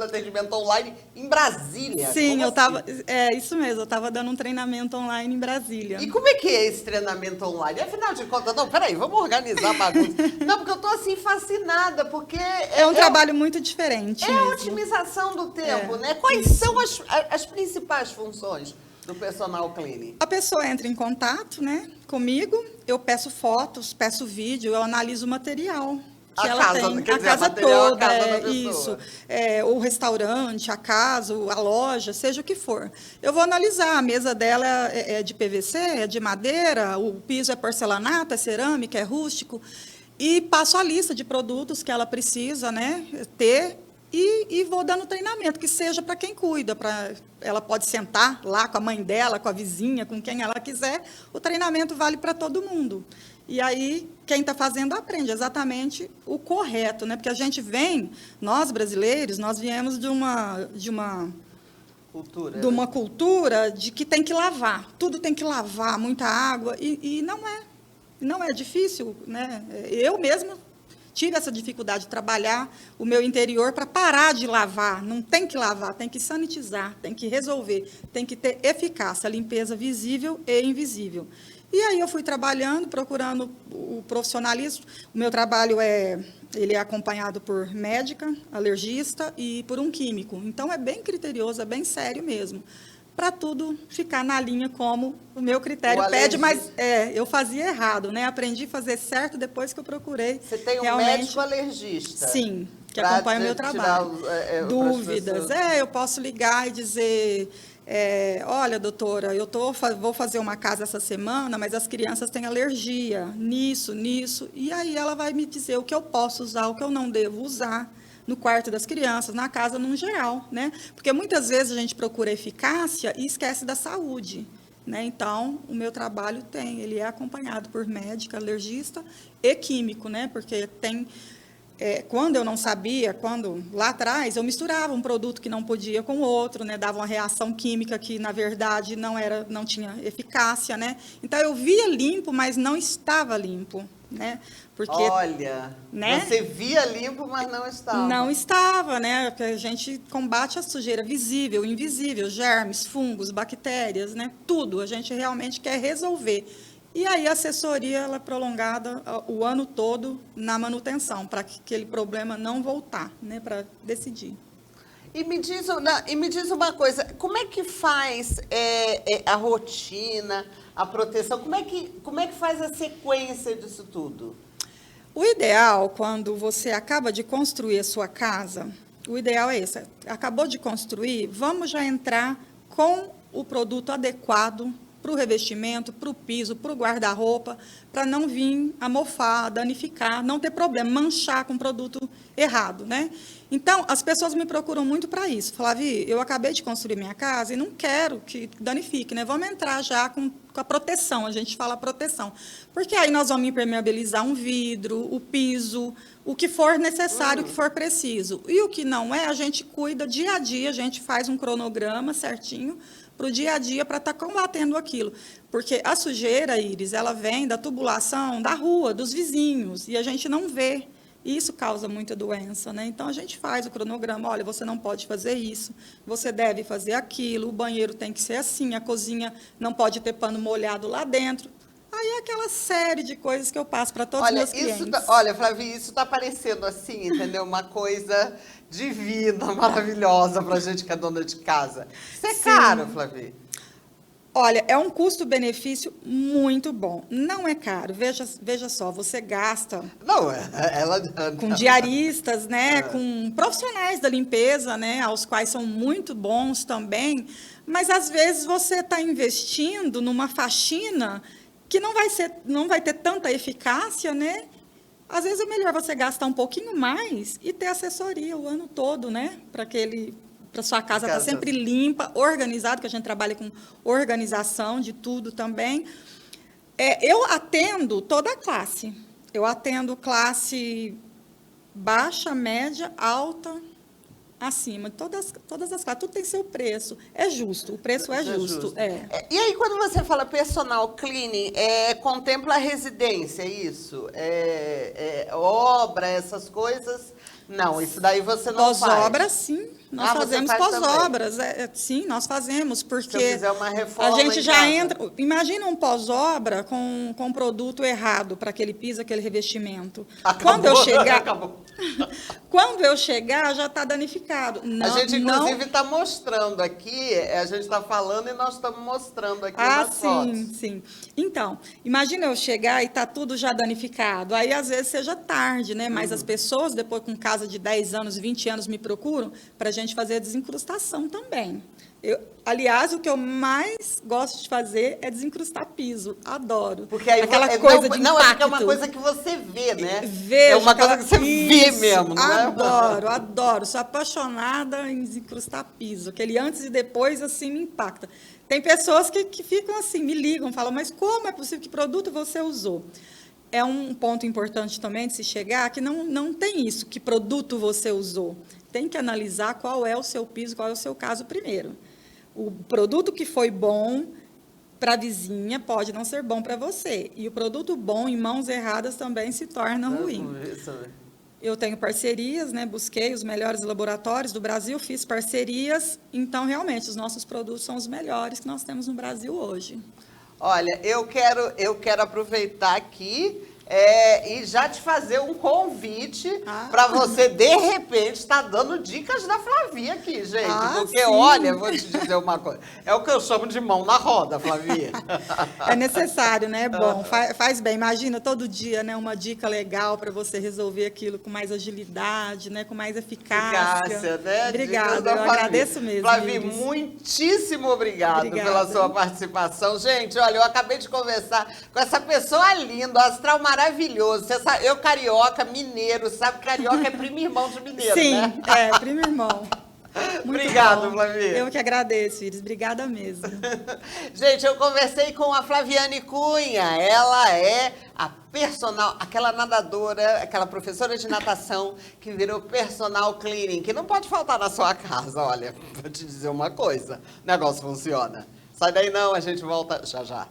atendimento online em Brasília. Sim, Como assim? Isso mesmo, eu estava dando um treinamento online em Brasília. E como é que é esse treinamento online? Afinal de contas, peraí, vamos organizar a bagunça. Não, porque eu estou assim fascinada, porque... É um trabalho muito diferente É mesmo. a otimização do tempo, né? Quais são as principais funções do personal cleaning? A pessoa entra em contato, né, comigo, eu peço fotos, peço vídeo, eu analiso o material que ela tem, quer a dizer, casa material, toda, a casa da pessoa. o restaurante, a casa, a loja, seja o que for. Eu vou analisar, a mesa dela é de PVC, é de madeira, o piso é porcelanato, é cerâmica, é rústico, e passo a lista de produtos que ela precisa, né, ter, e vou dando treinamento, que seja para quem cuida, ela pode sentar lá com a mãe dela, com a vizinha, com quem ela quiser, o treinamento vale para todo mundo. E aí, quem está fazendo aprende exatamente o correto, né? Porque a gente nós brasileiros, nós viemos de uma cultura de que tem que lavar, tudo tem que lavar, muita água, e não é difícil, né? Eu mesma tive essa dificuldade de trabalhar o meu interior para parar de lavar. Não tem que lavar, tem que sanitizar, tem que resolver, tem que ter eficácia, limpeza visível e invisível. E aí eu fui trabalhando, procurando o profissionalismo. O meu trabalho ele é acompanhado por médica, alergista e por um químico. Então, é bem criterioso, é bem sério mesmo, para tudo ficar na linha como o meu critério pede, mas eu fazia errado, né? Aprendi a fazer certo depois que eu procurei. Você tem um realmente, médico alergista? Sim, que acompanha o meu trabalho. Dúvidas. Eu posso ligar e dizer... olha, doutora, vou fazer uma casa essa semana, mas as crianças têm alergia nisso, e aí ela vai me dizer o que eu posso usar, o que eu não devo usar no quarto das crianças, na casa no geral, né? Porque muitas vezes a gente procura eficácia e esquece da saúde, né? Então, o meu trabalho ele é acompanhado por médica, alergista e químico, né? Porque quando eu não sabia, lá atrás, eu misturava um produto que não podia com o outro, né? Dava uma reação química que, na verdade, não tinha eficácia, né? Então, eu via limpo, mas não estava limpo, né? Porque, olha, né? Você via limpo, mas não estava. Não estava, né? Porque a gente combate a sujeira visível, invisível, germes, fungos, bactérias, né? Tudo, a gente realmente quer resolver. E aí a assessoria ela é prolongada o ano todo na manutenção, para que aquele problema não voltar, né, para decidir. E me diz uma coisa, como é que faz a rotina, a proteção, como é que faz a sequência disso tudo? O ideal, quando você acaba de construir a sua casa, o ideal é esse, acabou de construir, vamos já entrar com o produto adequado para o revestimento, para o piso, para o guarda-roupa, para não vir a mofar, danificar, não ter problema, manchar com produto errado, né? Então, as pessoas me procuram muito para isso. Flávia, eu acabei de construir minha casa e não quero que danifique, né? Vamos entrar já com a proteção, a gente fala proteção. Porque aí nós vamos impermeabilizar um vidro, o piso, o que for necessário, o que for preciso. E o que não é, a gente cuida dia a dia, a gente faz um cronograma certinho para o dia a dia, para estar combatendo aquilo. Porque a sujeira, Iris, ela vem da tubulação da rua, dos vizinhos, e a gente não vê. E isso causa muita doença, né? Então, a gente faz o cronograma, olha, você não pode fazer isso, você deve fazer aquilo, o banheiro tem que ser assim, a cozinha não pode ter pano molhado lá dentro. Aí é aquela série de coisas que eu passo para todos os meus clientes. Olha, Flávia, isso está parecendo assim, entendeu? Uma coisa divina, maravilhosa para a gente que é dona de casa. Isso é caro, Flávia? Olha, é um custo-benefício muito bom. Não é caro. Veja só, você gasta com diaristas, né, com profissionais da limpeza, né, aos quais são muito bons também, mas às vezes você está investindo numa faxina que não vai ter tanta eficácia, né? Às vezes é melhor você gastar um pouquinho mais e ter assessoria o ano todo, né, para sua casa estar sempre limpa, organizada, que a gente trabalha com organização de tudo também. Eu atendo toda a classe. Eu atendo classe baixa, média, alta, acima. Todas as classes. Tudo tem seu preço. É justo. O preço é justo. E aí, quando você fala personal cleaning, contempla a residência, isso? Obra, essas coisas? Não, isso daí você não faz. Pós-obra, sim. Nós fazemos pós-obras. Sim, nós fazemos, porque se eu fizer uma reforma a gente já entra... Imagina um pós-obra com um produto errado para aquele piso, aquele revestimento. Quando eu chegar, já está danificado. A gente, inclusive, está mostrando aqui, a gente está falando e nós estamos mostrando aqui nas fotos. Sim. Então, imagina eu chegar e está tudo já danificado. Aí, às vezes, seja tarde, né? Mas as pessoas, depois com casa de 10 anos, 20 anos, me procuram para a gente fazer a desincrustação também. Aliás, o que eu mais gosto de fazer é desincrustar piso. Adoro. Porque aí aquela coisa de impacto. É uma coisa que você vê, né? Vejo, é uma coisa que você vê mesmo, não é? Adoro. Sou apaixonada em desincrustar piso. Aquele antes e depois, assim, me impacta. Tem pessoas que ficam assim, me ligam, falam, mas como é possível? Que produto você usou? É um ponto importante também de se chegar, que não tem isso, que produto você usou. Tem que analisar qual é o seu piso, qual é o seu caso primeiro. O produto que foi bom para a vizinha pode não ser bom para você. E o produto bom em mãos erradas também se torna ruim. Eu tenho parcerias, né? Busquei os melhores laboratórios do Brasil, fiz parcerias. Então, realmente, os nossos produtos são os melhores que nós temos no Brasil hoje. Olha, eu quero aproveitar aqui e já te fazer um convite para você, de repente, estar dando dicas da Flavia aqui, gente. Porque, olha, vou te dizer uma coisa. É o que eu chamo de mão na roda, Flavia. É necessário, né? É bom, faz bem. Imagina, todo dia, né, uma dica legal para você resolver aquilo com mais agilidade, né, com mais eficácia. Né? Obrigada, eu agradeço mesmo. Flavia, muitíssimo obrigado pela sua participação. Gente, olha, eu acabei de conversar com essa pessoa linda, astral maravilhoso. Você sabe, eu carioca, mineiro, sabe que carioca é primo irmão de mineiro, sim, né? Sim, primo irmão. Obrigado, Flavia. Eu que agradeço, Iris. Obrigada mesmo. Gente, eu conversei com a Flaviane Cunha. Ela é a personal, aquela nadadora, aquela professora de natação que virou personal cleaning, que não pode faltar na sua casa. Olha, vou te dizer uma coisa, o negócio funciona. Sai daí não, a gente volta já já.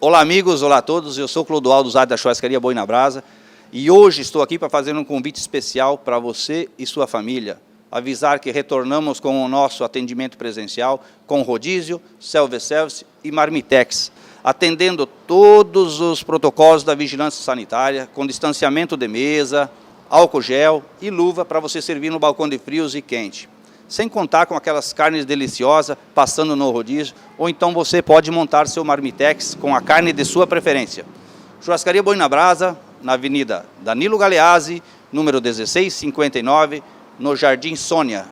Olá, amigos, olá a todos. Eu sou Clodoaldo Zade da Churrascaria Boi na Brasa e hoje estou aqui para fazer um convite especial para você e sua família. Avisar que retornamos com o nosso atendimento presencial com rodízio, self-service e marmitex, atendendo todos os protocolos da vigilância sanitária, com distanciamento de mesa, álcool gel e luva para você servir no balcão de frios e quente. Sem contar com aquelas carnes deliciosas passando no rodízio, ou então você pode montar seu marmitex com a carne de sua preferência. Churrascaria Boi na Brasa, na Avenida Danilo Galeazzi, número 1659, no Jardim Sônia.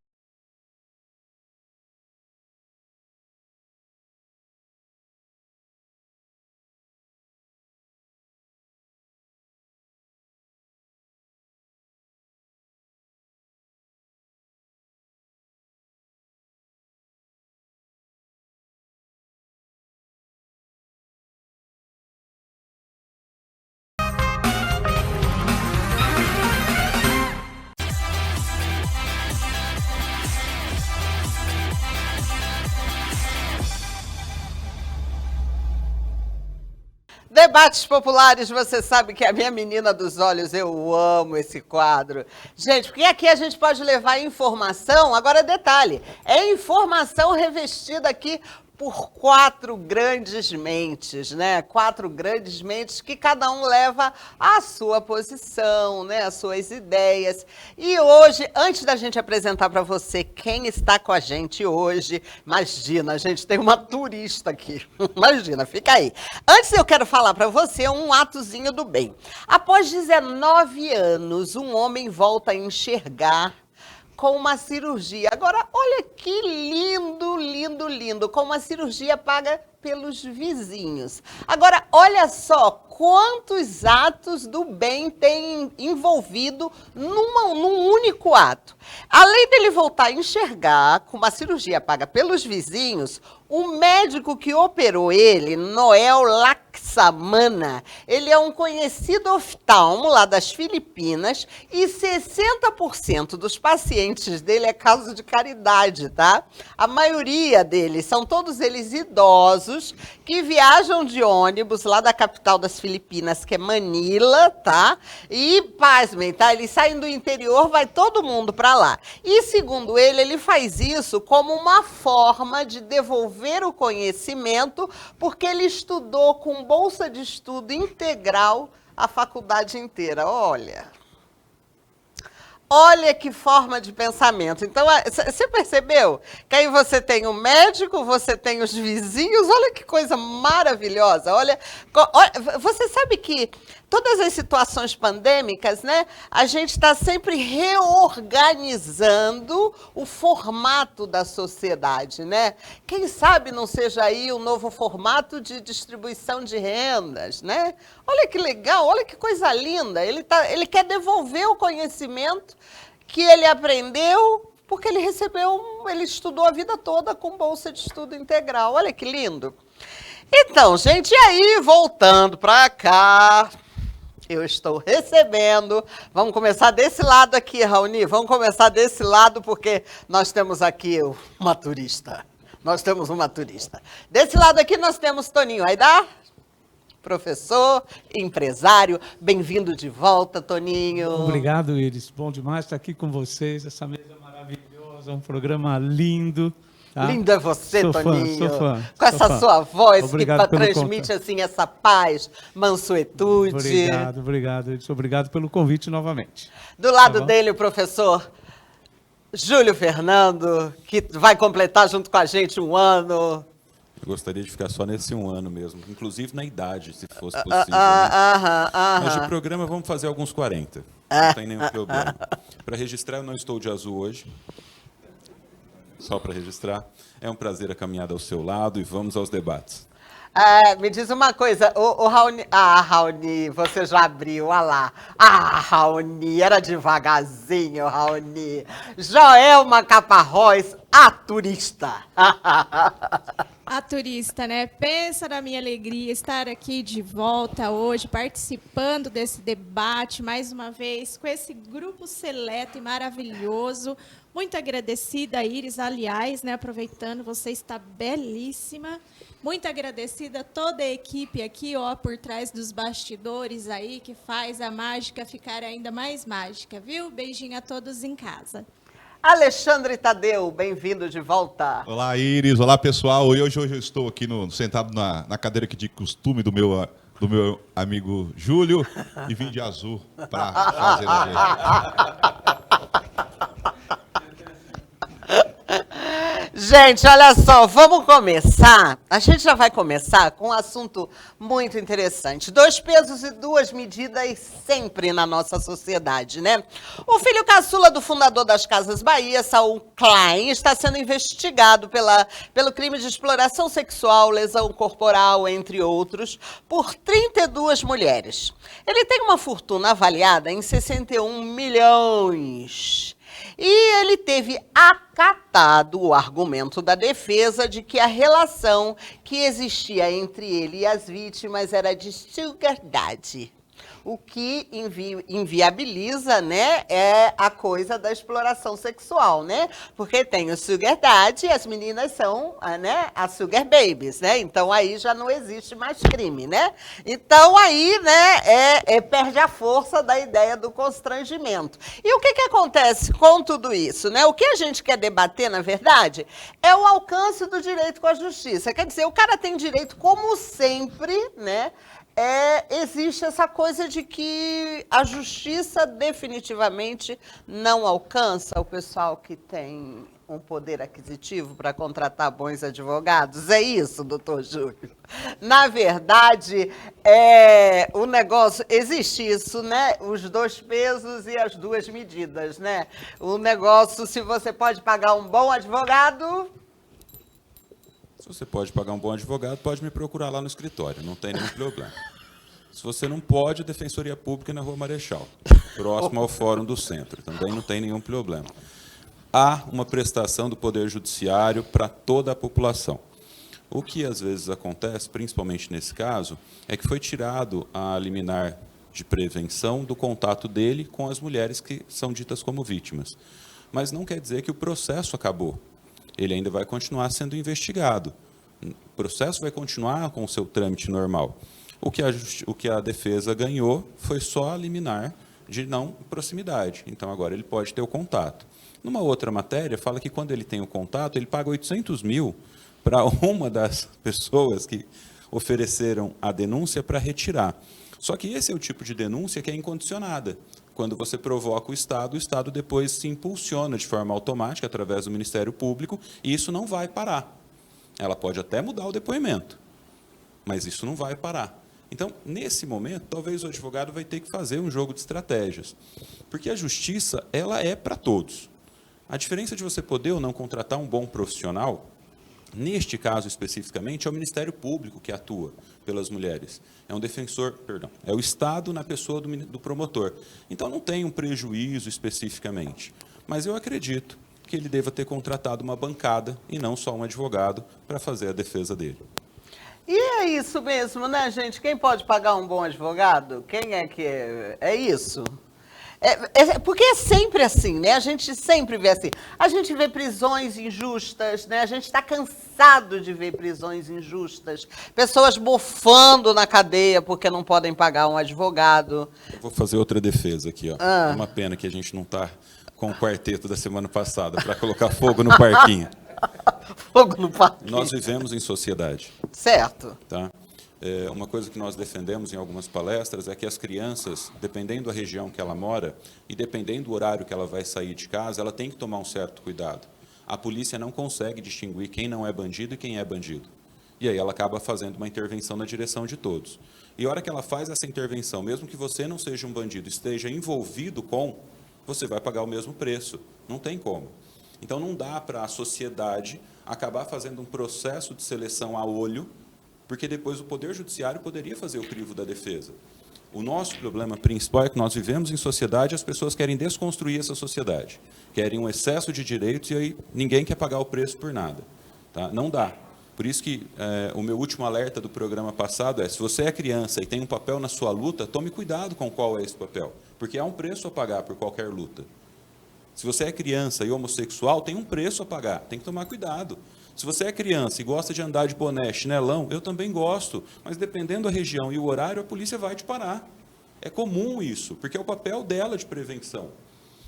Debates populares, você sabe que a minha menina dos olhos, eu amo esse quadro. Gente, porque aqui a gente pode levar informação, agora detalhe, é informação revestida aqui por 4 grandes mentes, né? 4 grandes mentes que cada um leva a sua posição, né? As suas ideias. E hoje, antes da gente apresentar para você quem está com a gente hoje, imagina, a gente tem uma turista aqui. Imagina, fica aí. Antes eu quero falar para você um atozinho do bem. Após 19 anos, um homem volta a enxergar com uma cirurgia. Agora, olha que lindo, lindo, lindo, com uma cirurgia paga pelos vizinhos. Agora, olha só quantos atos do bem tem envolvido num único ato. Além dele voltar a enxergar com uma cirurgia paga pelos vizinhos, o médico que operou ele, Noel Laksamana, ele é um conhecido oftalmo lá das Filipinas e 60% dos pacientes dele é caso de caridade, tá? A maioria deles, são todos eles idosos que viajam de ônibus lá da capital das Filipinas, que é Manila, tá? E, pasmem, tá? Eles saem do interior, vai todo mundo para lá. E, segundo ele, ele faz isso como uma forma de devolver o conhecimento, porque ele estudou com bolsa de estudo integral a faculdade inteira. Olha que forma de pensamento. Então, você percebeu? Que aí você tem o médico, você tem os vizinhos, olha que coisa maravilhosa. Olha, você sabe que todas as situações pandêmicas, né, a gente está sempre reorganizando o formato da sociedade, né? Quem sabe não seja aí o novo formato de distribuição de rendas, né? Olha que legal, olha que coisa linda. Ele quer devolver o conhecimento que ele aprendeu, porque ele estudou a vida toda com bolsa de estudo integral. Olha que lindo. Então, gente, e aí, voltando para cá, eu estou recebendo, vamos começar desse lado aqui, Raoni, vamos começar desse lado, porque nós temos aqui uma turista. Nós temos uma turista. Desse lado aqui nós temos Toninho Aidar, professor, empresário. Bem-vindo de volta, Toninho. Obrigado, Iris. Bom demais estar aqui com vocês. Essa mesa maravilhosa, um programa lindo. Tá? Lindo é você, sou Toninho. Sou fã. Com essa sua voz Obrigado que transmite assim essa paz, mansuetude. Obrigado, Iris. Obrigado pelo convite novamente. Do lado dele, o professor Júlio Fernando, que vai completar junto com a gente 1 ano. Eu gostaria de ficar só nesse 1 ano mesmo, inclusive na idade, se fosse possível. Mas de programa vamos fazer alguns 40, não tem nenhum problema. Para registrar, eu não estou de azul hoje, só para registrar. É um prazer a caminhada ao seu lado e vamos aos debates. Me diz uma coisa, o Raoni... Raoni, você já abriu, olha lá. Raoni, era devagarzinho, Raoni. Joelma Caparrós, a turista. A turista, né? Pensa na minha alegria estar aqui de volta hoje, participando desse debate, mais uma vez, com esse grupo seleto e maravilhoso. Muito agradecida, Iris, aliás, né, aproveitando, você está belíssima. Muito agradecida a toda a equipe aqui, ó, por trás dos bastidores aí, que faz a mágica ficar ainda mais mágica, viu? Beijinho a todos em casa. Alexandre Tadeu, bem-vindo de volta. Olá, Iris. Olá, pessoal. Hoje eu estou aqui sentado na cadeira que de costume do meu amigo Júlio e vim de azul para fazer a Gente, olha só, vamos começar. A gente já vai começar com um assunto muito interessante. 2 pesos e 2 medidas sempre na nossa sociedade, né? O filho caçula do fundador das Casas Bahia, Saul Klein, está sendo investigado pelo crime de exploração sexual, lesão corporal, entre outros, por 32 mulheres. Ele tem uma fortuna avaliada em 61 milhões. E ele teve acatado o argumento da defesa de que a relação que existia entre ele e as vítimas era de sugar daddy. O que inviabiliza, né, é a coisa da exploração sexual, né? Porque tem o sugar daddy e as meninas são, né, as sugar babies, né? Então aí já não existe mais crime, né? Então aí, né, perde a força da ideia do constrangimento. E o que acontece com tudo isso, né? O que a gente quer debater, na verdade, é o alcance do direito com a justiça. Quer dizer, o cara tem direito, como sempre, né? Existe essa coisa de que a justiça definitivamente não alcança o pessoal que tem um poder aquisitivo para contratar bons advogados. É isso, doutor Júlio? Na verdade, o negócio, existe isso, né? Os 2 pesos e as 2 medidas, né? O negócio, se você pode pagar um bom advogado... Se você pode pagar um bom advogado, pode me procurar lá no escritório, não tem nenhum problema. Se você não pode, a Defensoria Pública na Rua Marechal, próximo ao Fórum do Centro, também não tem nenhum problema. Há uma prestação do Poder Judiciário para toda a população. O que às vezes acontece, principalmente nesse caso, é que foi tirado a liminar de prevenção do contato dele com as mulheres que são ditas como vítimas. Mas não quer dizer que o processo acabou. Ele ainda vai continuar sendo investigado. O processo vai continuar com o seu trâmite normal. O que a defesa ganhou foi só a liminar de não proximidade. Então, agora ele pode ter o contato. Numa outra matéria, fala que quando ele tem o contato, ele paga 800 mil para uma das pessoas que ofereceram a denúncia para retirar. Só que esse é o tipo de denúncia que é incondicionada. Quando você provoca o Estado depois se impulsiona de forma automática através do Ministério Público e isso não vai parar. Ela pode até mudar o depoimento, mas isso não vai parar. Então, nesse momento, talvez o advogado vai ter que fazer um jogo de estratégias, porque a justiça ela é para todos. A diferença de você poder ou não contratar um bom profissional, neste caso especificamente, é o Ministério Público que atua pelas mulheres. É um defensor, é o Estado na pessoa do promotor. Então, não tem um prejuízo especificamente. Mas eu acredito que ele deva ter contratado uma bancada e não só um advogado para fazer a defesa dele. E é isso mesmo, né, gente? Quem pode pagar um bom advogado? Quem é que é isso? Porque é sempre assim, né? A gente sempre vê assim. A gente vê prisões injustas, né? A gente está cansado de ver prisões injustas. Pessoas bufando na cadeia porque não podem pagar um advogado. Eu vou fazer outra defesa aqui, ó. É uma pena que a gente não está com o quarteto da semana passada para colocar fogo no parquinho. Fogo no parquinho. Nós vivemos em sociedade. Certo. Tá? Uma coisa que nós defendemos em algumas palestras é que as crianças, dependendo da região que ela mora e dependendo do horário que ela vai sair de casa, ela tem que tomar um certo cuidado. A polícia não consegue distinguir quem não é bandido e quem é bandido. E aí ela acaba fazendo uma intervenção na direção de todos. E a hora que ela faz essa intervenção, mesmo que você não seja um bandido, esteja envolvido com, você vai pagar o mesmo preço. Não tem como. Então não dá para a sociedade acabar fazendo um processo de seleção a olho, porque depois o Poder Judiciário poderia fazer o crivo da defesa. O nosso problema principal é que nós vivemos em sociedade e as pessoas querem desconstruir essa sociedade. Querem um excesso de direitos e aí ninguém quer pagar o preço por nada. Tá? Não dá. Por isso que o meu último alerta do programa passado é, se você é criança e tem um papel na sua luta, tome cuidado com qual é esse papel, porque há um preço a pagar por qualquer luta. Se você é criança e homossexual, tem um preço a pagar, tem que tomar cuidado. Se você é criança e gosta de andar de boné, chinelão, eu também gosto, mas dependendo da região e o horário, a polícia vai te parar. É comum isso, porque é o papel dela de prevenção.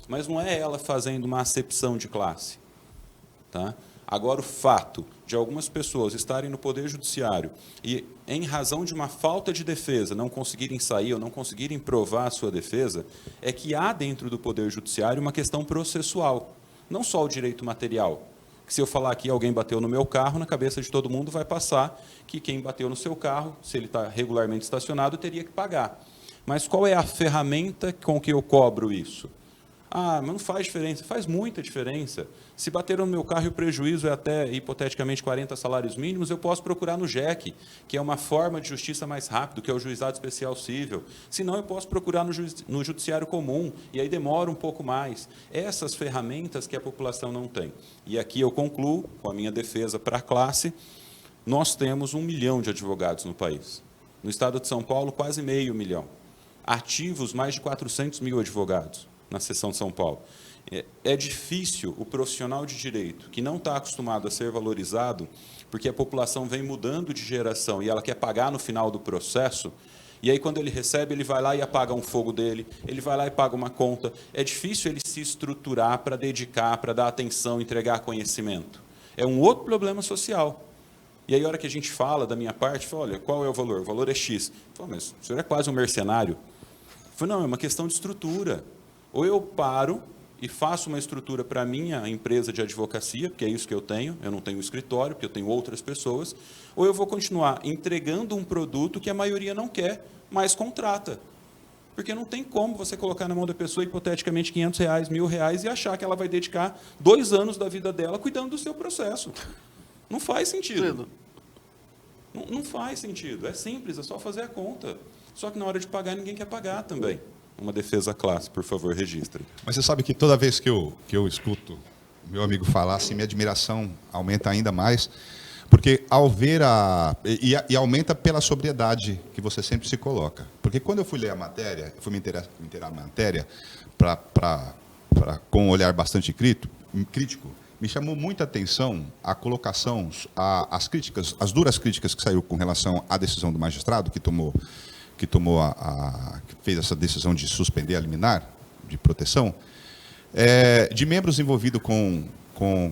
Mas não é ela fazendo uma acepção de classe. Tá? Agora, o fato de algumas pessoas estarem no Poder Judiciário e, em razão de uma falta de defesa, não conseguirem sair ou não conseguirem provar a sua defesa, é que há dentro do Poder Judiciário uma questão processual, não só o direito material. Que se eu falar aqui alguém bateu no meu carro, na cabeça de todo mundo vai passar que quem bateu no seu carro, se ele está regularmente estacionado, teria que pagar. Mas qual é a ferramenta com que eu cobro isso? Ah, mas não faz diferença. Faz muita diferença. Se bateram no meu carro e o prejuízo é até, hipoteticamente, 40 salários mínimos, eu posso procurar no JEC, que é uma forma de justiça mais rápido, que é o Juizado Especial Cível. Se não, eu posso procurar no Judiciário Comum, e aí demora um pouco mais. Essas ferramentas que a população não tem. E aqui eu concluo, com a minha defesa para a classe, nós temos 1 milhão de advogados no país. No estado de São Paulo, quase meio milhão. Ativos, mais de 400 mil advogados na seção de São Paulo. É difícil o profissional de direito, que não está acostumado a ser valorizado, porque a população vem mudando de geração e ela quer pagar no final do processo, e aí quando ele recebe, ele vai lá e apaga um fogo dele, ele vai lá e paga uma conta. É difícil ele se estruturar para dedicar, para dar atenção, entregar conhecimento. É um outro problema social. E aí, a hora que a gente fala, da minha parte, fala, olha, qual é o valor? O valor é X. Fala, mas o senhor é quase um mercenário. Eu falo, não, é uma questão de estrutura. Ou eu paro e faço uma estrutura para a minha empresa de advocacia, porque é isso que eu não tenho escritório, porque eu tenho outras pessoas, ou eu vou continuar entregando um produto que a maioria não quer, mas contrata. Porque não tem como você colocar na mão da pessoa, hipoteticamente, R$500, R$1.000, e achar que ela vai dedicar 2 anos da vida dela cuidando do seu processo. Não faz sentido. Não faz sentido. É simples, é só fazer a conta. Só que na hora de pagar, ninguém quer pagar também. Uma defesa à classe, por favor, registre. Mas você sabe que toda vez que eu escuto meu amigo falar, assim, minha admiração aumenta ainda mais, porque ao ver e aumenta pela sobriedade que você sempre se coloca. Porque quando eu fui ler a matéria, fui me inteirar na matéria, com um olhar bastante crítico, me chamou muita atenção a colocação, as críticas, as duras críticas que saiu com relação à decisão do magistrado, que fez essa decisão de suspender a liminar de proteção, de membros envolvidos com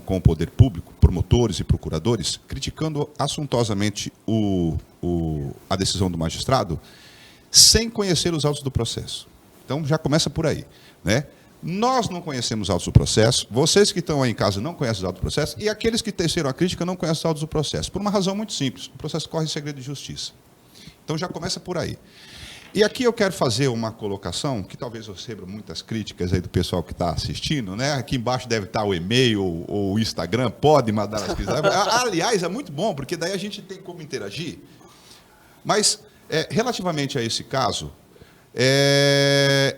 o poder público, promotores e procuradores, criticando assuntosamente a decisão do magistrado, sem conhecer os autos do processo. Então, já começa por aí, né? Nós não conhecemos os autos do processo, vocês que estão aí em casa não conhecem os autos do processo, e aqueles que teceram a crítica não conhecem os autos do processo, por uma razão muito simples: o processo corre em segredo de justiça. Então, já começa por aí. E aqui eu quero fazer uma colocação, que talvez eu receba muitas críticas aí do pessoal que está assistindo, né? Aqui embaixo deve estar o e-mail ou o Instagram, pode mandar as críticas. Aliás, é muito bom, porque daí a gente tem como interagir. Mas, relativamente a esse caso,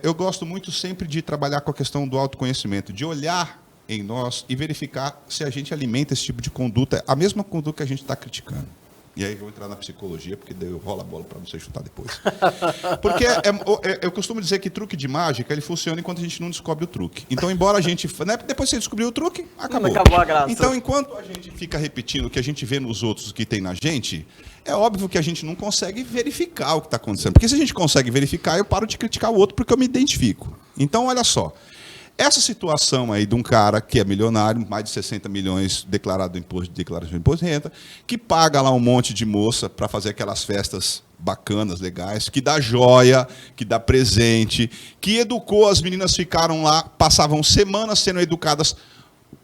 eu gosto muito sempre de trabalhar com a questão do autoconhecimento, de olhar em nós e verificar se a gente alimenta esse tipo de conduta, a mesma conduta que a gente está criticando. E aí eu vou entrar na psicologia, porque daí eu rolo a bola para você chutar depois. Porque eu costumo dizer que truque de mágica, ele funciona enquanto a gente não descobre o truque. Então, embora a gente... Né, depois que você descobriu o truque, acabou. Acabou a graça. Então, enquanto a gente fica repetindo o que a gente vê nos outros, o que tem na gente, é óbvio que a gente não consegue verificar o que está acontecendo. Porque se a gente consegue verificar, eu paro de criticar o outro porque eu me identifico. Então, olha só. Essa situação aí de um cara que é milionário, mais de 60 milhões declarado declaração de imposto de renda, que paga lá um monte de moça para fazer aquelas festas bacanas, legais, que dá joia, que dá presente, que educou, as meninas ficaram lá, passavam semanas sendo educadas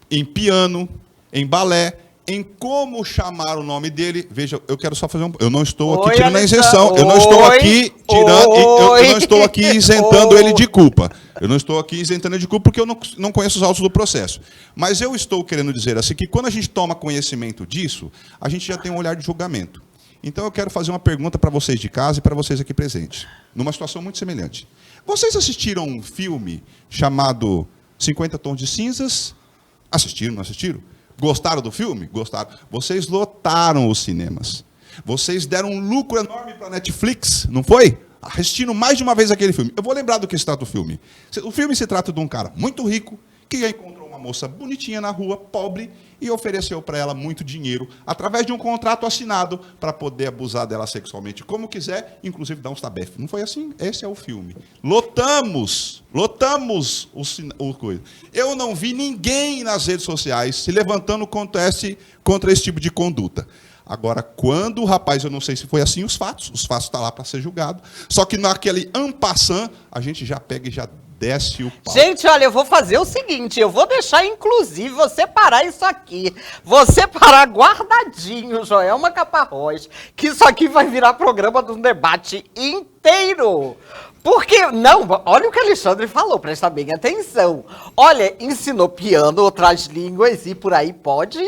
em piano, em balé, em como chamar o nome dele. Veja, eu quero só fazer um... Eu não estou aqui tirando a isenção. Eu não estou aqui tirando... Eu não estou aqui isentando ele de culpa. Eu não estou aqui isentando ele de culpa porque eu não conheço os autos do processo. Mas eu estou querendo dizer assim que quando a gente toma conhecimento disso, a gente já tem um olhar de julgamento. Então eu quero fazer uma pergunta para vocês de casa e para vocês aqui presentes, numa situação muito semelhante. Vocês assistiram um filme chamado 50 Tons de Cinzas? Assistiram, não assistiram? Gostaram do filme? Gostaram. Vocês lotaram os cinemas. Vocês deram um lucro enorme para a Netflix, não foi? Assistindo mais de uma vez aquele filme. Eu vou lembrar do que se trata o filme. O filme se trata de um cara muito rico, que encontrou uma moça bonitinha na rua, pobre, e ofereceu para ela muito dinheiro, através de um contrato assinado, para poder abusar dela sexualmente como quiser, inclusive dar uns tabefes. Não foi assim? Esse é o filme. Lotamos o coisa. Eu não vi ninguém nas redes sociais se levantando contra esse tipo de conduta. Agora, quando o rapaz, eu não sei se foi assim os fatos estão lá para ser julgado, só que naquele en passant, a gente já pega e já desce o pau. Gente, olha, eu vou fazer o seguinte, eu vou deixar, inclusive, vou separar isso aqui. Vou separar guardadinho, Joelma Caparrós, que isso aqui vai virar programa do debate inteiro. Porque, não, olha o que o Alexandre falou, presta bem atenção. Olha, ensinou piano, outras línguas e por aí pode,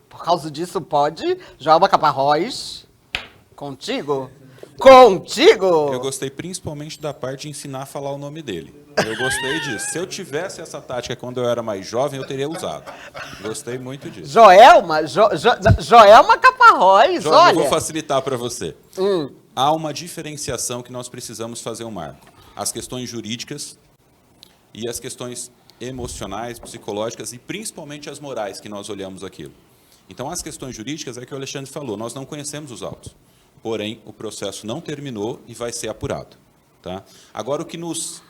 por causa disso pode. Joelma Caparrós, contigo? Contigo! Eu gostei principalmente da parte de ensinar a falar o nome dele. Eu gostei disso. Se eu tivesse essa tática quando eu era mais jovem, eu teria usado. Gostei muito disso. Joelma Caparrós, Jorge, olha. eu vou facilitar para você. Há uma diferenciação que nós precisamos fazer um marco. As questões jurídicas e as questões emocionais, psicológicas e principalmente as morais que nós olhamos aquilo. Então, as questões jurídicas é o que o Alexandre falou. Nós não conhecemos os autos. Porém, o processo não terminou e vai ser apurado. Tá? Agora, o que nos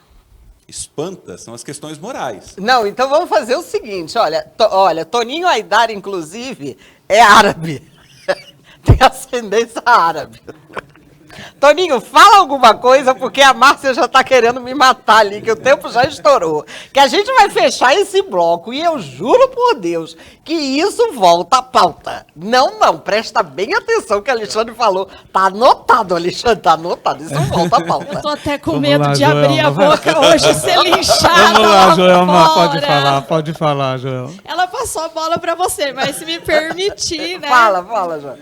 espanta são as questões morais. Não, então vamos fazer o seguinte, olha, Toninho Aidar, inclusive, é árabe. Tem ascendência árabe. Toninho, fala alguma coisa, porque a Márcia já está querendo me matar ali, que o tempo já estourou. Que a gente vai fechar esse bloco e eu juro por Deus que isso volta à pauta. Não, presta bem atenção que o Alexandre falou. Tá anotado, Alexandre, tá anotado, isso volta à pauta. Eu tô até com medo de abrir a boca hoje e ser linchada. Vamos lá, Joelma, fora. pode falar, Joelma. Ela passou a bola para você, mas se me permitir, né? Fala, Joelma.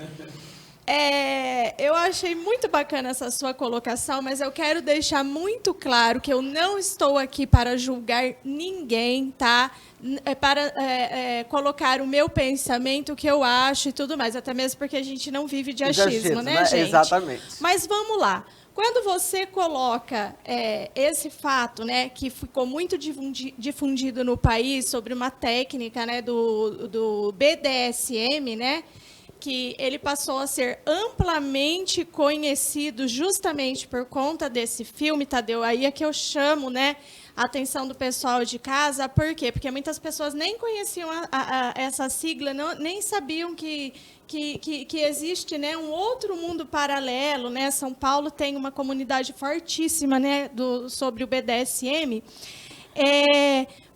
Eu achei muito bacana essa sua colocação, mas eu quero deixar muito claro que eu não estou aqui para julgar ninguém, tá? Para colocar o meu pensamento, o que eu acho e tudo mais, até mesmo porque a gente não vive de achismo, né, gente? Exatamente. Mas vamos lá. Quando você coloca esse fato, né, que ficou muito difundido no país sobre uma técnica, né, do BDSM, né, que ele passou a ser amplamente conhecido justamente por conta desse filme, Tadeu, aí é que eu chamo, né, a atenção do pessoal de casa. Por quê? Porque muitas pessoas nem conheciam essa sigla, nem sabiam que existe, né, um outro mundo paralelo, né? São Paulo tem uma comunidade fortíssima, né, sobre o BDSM,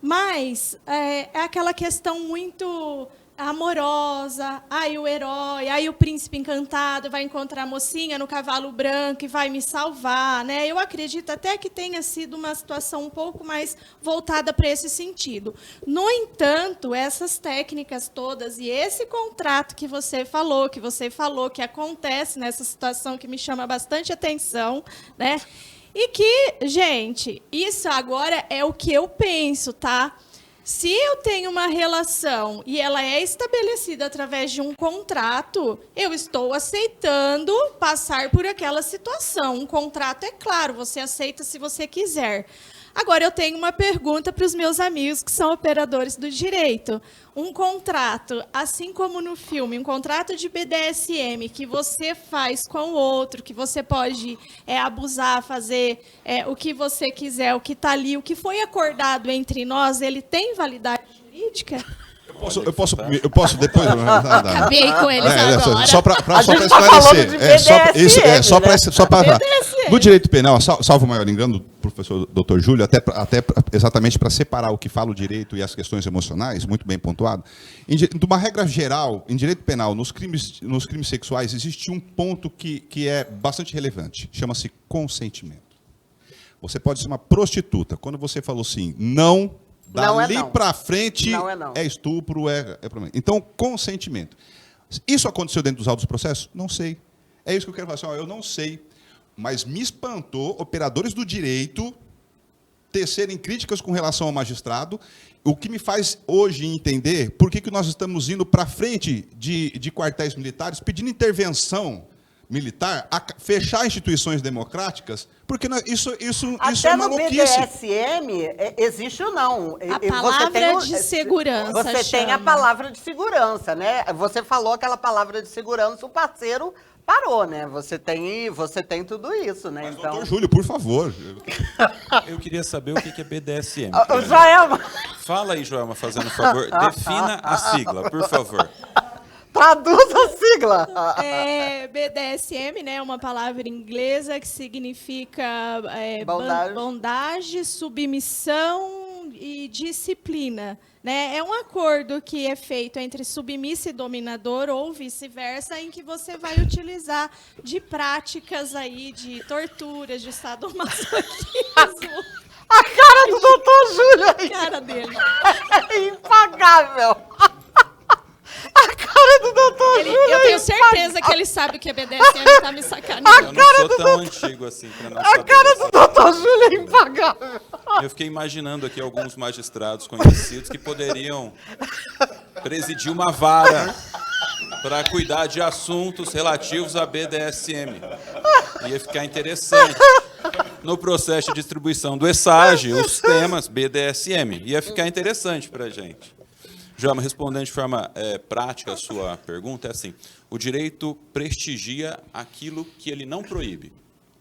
mas é aquela questão muito amorosa, o herói, o príncipe encantado vai encontrar a mocinha no cavalo branco e vai me salvar, né? Eu acredito até que tenha sido uma situação um pouco mais voltada para esse sentido. No entanto, essas técnicas todas e esse contrato que você falou que acontece nessa situação que me chama bastante atenção, né? E que, gente, isso agora é o que eu penso, tá? Se eu tenho uma relação e ela é estabelecida através de um contrato, eu estou aceitando passar por aquela situação. Um contrato, é claro, você aceita se você quiser. Agora, eu tenho uma pergunta para os meus amigos que são operadores do direito. Um contrato, assim como no filme, um contrato de BDSM que você faz com o outro, que você pode abusar, fazer o que você quiser, o que está ali, o que foi acordado entre nós, ele tem validade jurídica? Eu posso depois. Acabei com eles agora. Só para esclarecer. Só para no direito penal, salvo o maior engano do professor Dr. Júlio, até exatamente para separar o que fala o direito e as questões emocionais, muito bem pontuado. De uma regra geral, em direito penal, nos crimes sexuais, existe um ponto que é bastante relevante. Chama-se consentimento. Você pode ser uma prostituta. Quando você falou assim, não. Dali para frente é estupro, problema. Então, consentimento. Isso aconteceu dentro dos autos do processo? Não sei. É isso que eu quero falar. Eu não sei. Mas me espantou operadores do direito tecerem críticas com relação ao magistrado, o que me faz hoje entender por que nós estamos indo para frente de quartéis militares pedindo intervenção militar a fechar instituições democráticas, porque isso Até é no maluquice. BDSM existe ou não. A palavra de segurança Você tem a palavra de segurança, né? Você falou aquela palavra de segurança, o parceiro parou, né? Você tem tudo isso, né? Mas, então, doutor Júlio, por favor. Eu queria saber o que é BDSM. Joelma, Fala aí, Joelma, fazendo um favor. Defina a sigla, por favor. traduz a sigla. BDSM, né, é uma palavra inglesa que significa bondade, submissão e disciplina. Né? É um acordo que é feito entre submisso e dominador ou vice-versa, em que você vai utilizar de práticas aí de torturas, de sadomasoquismo. A cara do doutor Júlio aí. A cara dele. É impagável. A cara do doutor Júlio. Eu tenho certeza que ele sabe o que é BDSM, tá me sacaneando. Eu não sou tão antigo assim para não saber. A cara do doutor Júlio é impagável. Eu fiquei imaginando aqui alguns magistrados conhecidos que poderiam presidir uma vara para cuidar de assuntos relativos a BDSM. Ia ficar interessante. No processo de distribuição do ESAGE, os temas BDSM. Ia ficar interessante para a gente. Joelma, respondendo de forma prática a sua pergunta, é assim: o direito prestigia aquilo que ele não proíbe.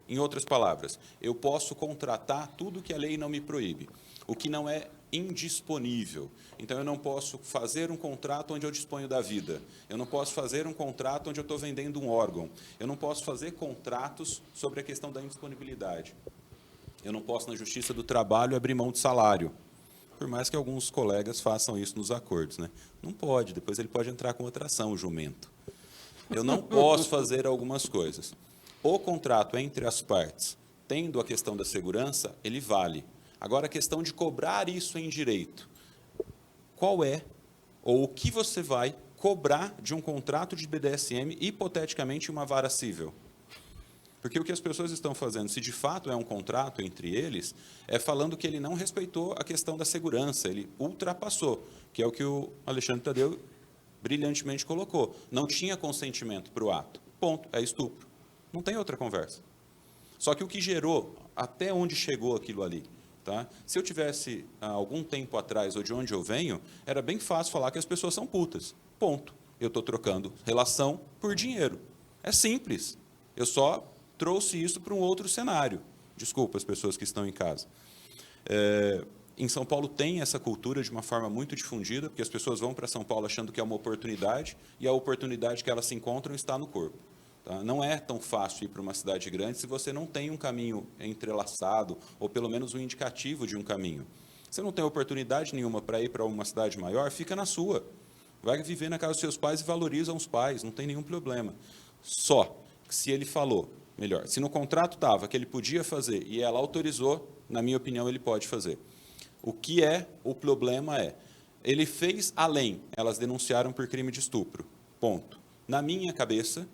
Em outras palavras, eu posso contratar tudo que a lei não me proíbe, o que não é indisponível. Então, eu não posso fazer um contrato onde eu disponho da vida. Eu não posso fazer um contrato onde eu estou vendendo um órgão. Eu não posso fazer contratos sobre a questão da indisponibilidade. Eu não posso, na Justiça do Trabalho, abrir mão de salário. Por mais que alguns colegas façam isso nos acordos, né? Não pode, depois ele pode entrar com outra ação, o jumento. Eu não posso fazer algumas coisas. O contrato entre as partes, tendo a questão da segurança, ele vale. Agora, a questão de cobrar isso em direito. Qual é, ou o que você vai cobrar de um contrato de BDSM, hipoteticamente, uma vara civil? Porque o que as pessoas estão fazendo, se de fato é um contrato entre eles, é falando que ele não respeitou a questão da segurança, ele ultrapassou, que é o que o Alexandre Tadeu brilhantemente colocou. Não tinha consentimento para o ato. Ponto. É estupro. Não tem outra conversa. Só que o que gerou, até onde chegou aquilo ali, tá? Se eu tivesse algum tempo atrás, ou de onde eu venho, era bem fácil falar que as pessoas são putas. Ponto. Eu estou trocando relação por dinheiro. É simples. Eu só trouxe isso para um outro cenário. Desculpa as pessoas que estão em casa. Em São Paulo tem essa cultura de uma forma muito difundida, porque as pessoas vão para São Paulo achando que é uma oportunidade, e a oportunidade que elas se encontram está no corpo. Tá? Não é tão fácil ir para uma cidade grande se você não tem um caminho entrelaçado, ou pelo menos um indicativo de um caminho. Você não tem oportunidade nenhuma para ir para uma cidade maior, fica na sua. Vai viver na casa dos seus pais e valoriza os pais, não tem nenhum problema. Só que se ele falou, melhor, se no contrato estava que ele podia fazer e ela autorizou, na minha opinião, ele pode fazer. O que é o problema é, ele fez além, elas denunciaram por crime de estupro, ponto. Na minha cabeça,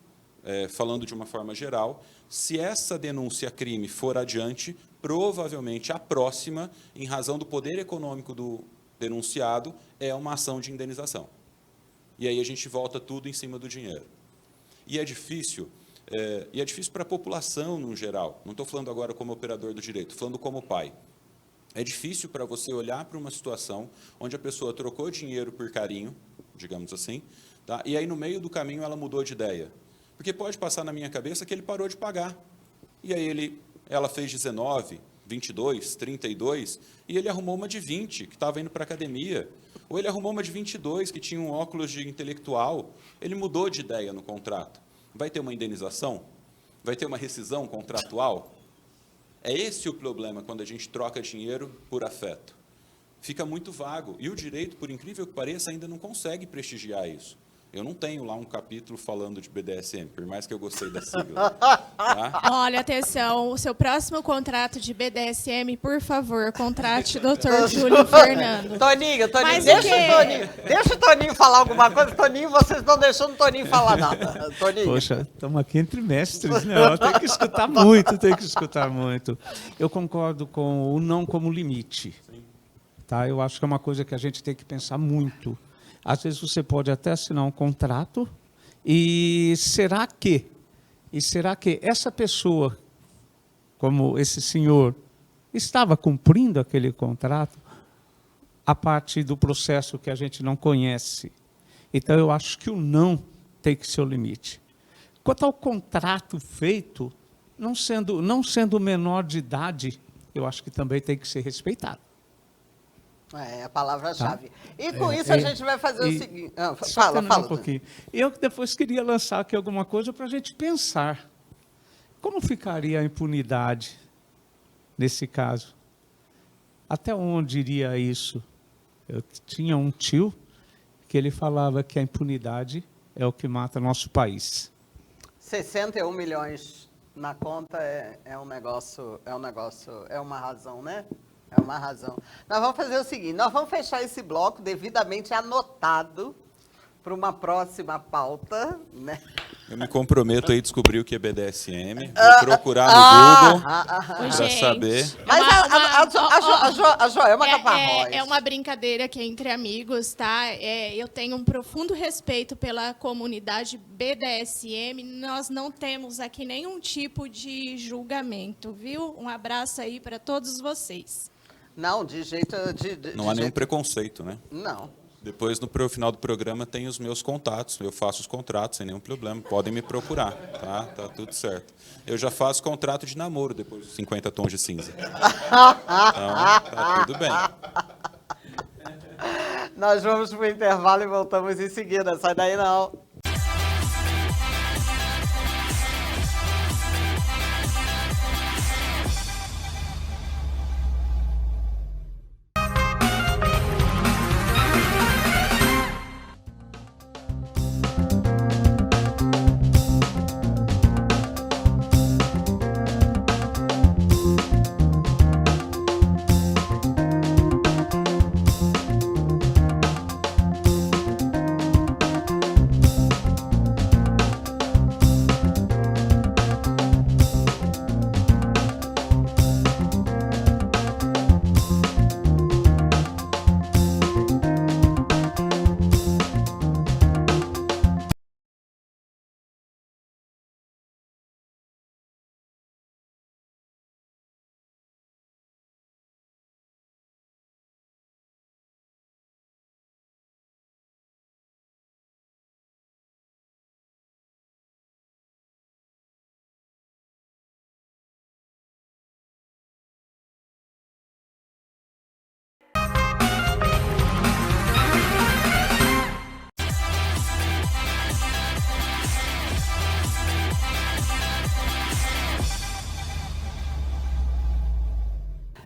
falando de uma forma geral, se essa denúncia crime for adiante, provavelmente a próxima, em razão do poder econômico do denunciado, é uma ação de indenização. E aí a gente volta tudo em cima do dinheiro. E é difícil para a população no geral. Não estou falando agora como operador do direito, estou falando como pai. É difícil para você olhar para uma situação onde a pessoa trocou dinheiro por carinho, digamos assim, tá? E aí no meio do caminho ela mudou de ideia. Porque pode passar na minha cabeça que ele parou de pagar. E aí ela fez 19, 22, 32, e ele arrumou uma de 20, que estava indo para a academia. Ou ele arrumou uma de 22, que tinha um óculos de intelectual. Ele mudou de ideia no contrato. Vai ter uma indenização? Vai ter uma rescisão contratual? É esse o problema quando a gente troca dinheiro por afeto. Fica muito vago. E o direito, por incrível que pareça, ainda não consegue prestigiar isso. Eu não tenho lá um capítulo falando de BDSM, por mais que eu gostei da sigla. Tá? Olha, atenção, o seu próximo contrato de BDSM, por favor, contrate o Dr. Júlio Fernando. Toninho, deixa o Toninho falar alguma coisa. Toninho, vocês estão deixando o Toninho falar nada. Toninho. Poxa, estamos aqui entre mestres, né? Tem que escutar muito. Eu concordo com o não como limite. Tá? Eu acho que é uma coisa que a gente tem que pensar muito. Às vezes você pode até assinar um contrato e será que E será que essa pessoa, como esse senhor, estava cumprindo aquele contrato a partir do processo que a gente não conhece? Então, eu acho que o não tem que ser o limite. Quanto ao contrato feito, não sendo menor de idade, eu acho que também tem que ser respeitado. É a palavra-chave. Tá? E com isso a gente vai fazer o seguinte... Fala. Um pouquinho. Eu depois queria lançar aqui alguma coisa para a gente pensar. Como ficaria a impunidade nesse caso? Até onde iria isso? Eu tinha um tio que ele falava que a impunidade é o que mata nosso país. 61 milhões na conta é uma razão, né? É uma razão. Nós vamos fazer o seguinte, nós vamos fechar esse bloco devidamente anotado para uma próxima pauta, né? Eu me comprometo aí a descobrir o que é BDSM, vou procurar no Google para saber. Mas a Joelma Caparrós. É uma brincadeira aqui entre amigos, tá? Eu tenho um profundo respeito pela comunidade BDSM, nós não temos aqui nenhum tipo de julgamento, viu? Um abraço aí para todos vocês. Não, de jeito... Não há nenhum preconceito, né? Não. Depois, no final do programa, tem os meus contatos. Eu faço os contratos sem nenhum problema. Podem me procurar, tá? Tá tudo certo. Eu já faço contrato de namoro depois dos 50 tons de cinza. Então, tá tudo bem. Nós vamos para o intervalo e voltamos em seguida. Sai daí, não.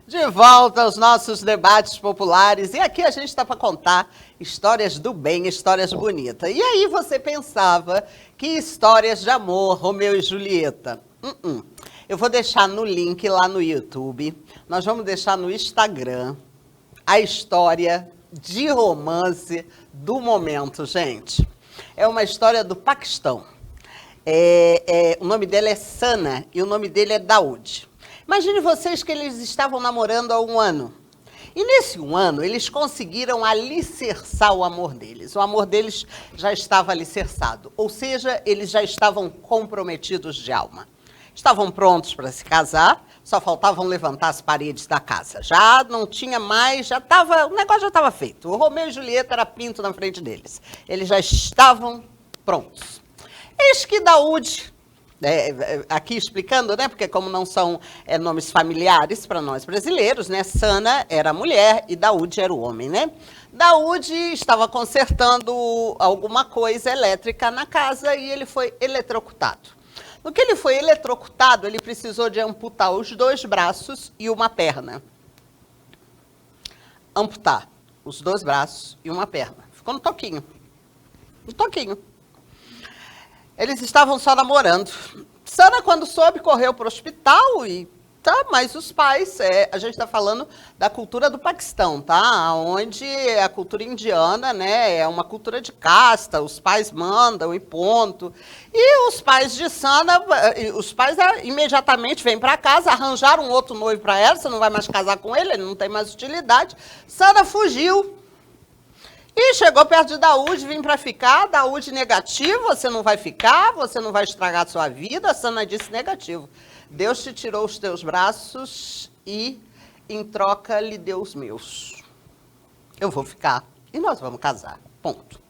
De volta aos nossos debates populares. E aqui a gente está para contar histórias do bem, histórias bonitas. E aí você pensava que histórias de amor, Romeu e Julieta? Eu vou deixar no link lá no YouTube. Nós vamos deixar no Instagram a história de romance do momento, gente. É uma história do Paquistão. O nome dela é Sana e o nome dele é Daoud. Imagine vocês que eles estavam namorando há 1 ano. E nesse 1 ano, eles conseguiram alicerçar o amor deles. O amor deles já estava alicerçado. Ou seja, eles já estavam comprometidos de alma. Estavam prontos para se casar, só faltavam levantar as paredes da casa. Já não tinha mais, o negócio já estava feito. O Romeu e Julieta era pinto na frente deles. Eles já estavam prontos. Eis que Daoud... aqui explicando, né? Porque como não são nomes familiares para nós brasileiros, né? Sana era a mulher e Daoud era o homem, né? Daoud estava consertando alguma coisa elétrica na casa e ele foi eletrocutado. No que ele foi eletrocutado, ele precisou de amputar os 2 braços e uma perna. Amputar os 2 braços e uma perna. Ficou no toquinho. No toquinho. Eles estavam só namorando. Sana, quando soube, correu para o hospital e... mas os pais... a gente está falando da cultura do Paquistão, tá? Onde a cultura indiana, né, é uma cultura de casta, os pais mandam e ponto. E os pais de Sana, imediatamente vêm para casa, arranjaram um outro noivo para ela, você não vai mais casar com ele não tem mais utilidade. Sana fugiu. E chegou perto de Daúde, vim para ficar, Daúde negativo, você não vai ficar, você não vai estragar a sua vida. A Sana disse negativo. Deus te tirou os teus braços e em troca lhe deu os meus. Eu vou ficar e nós vamos casar, ponto.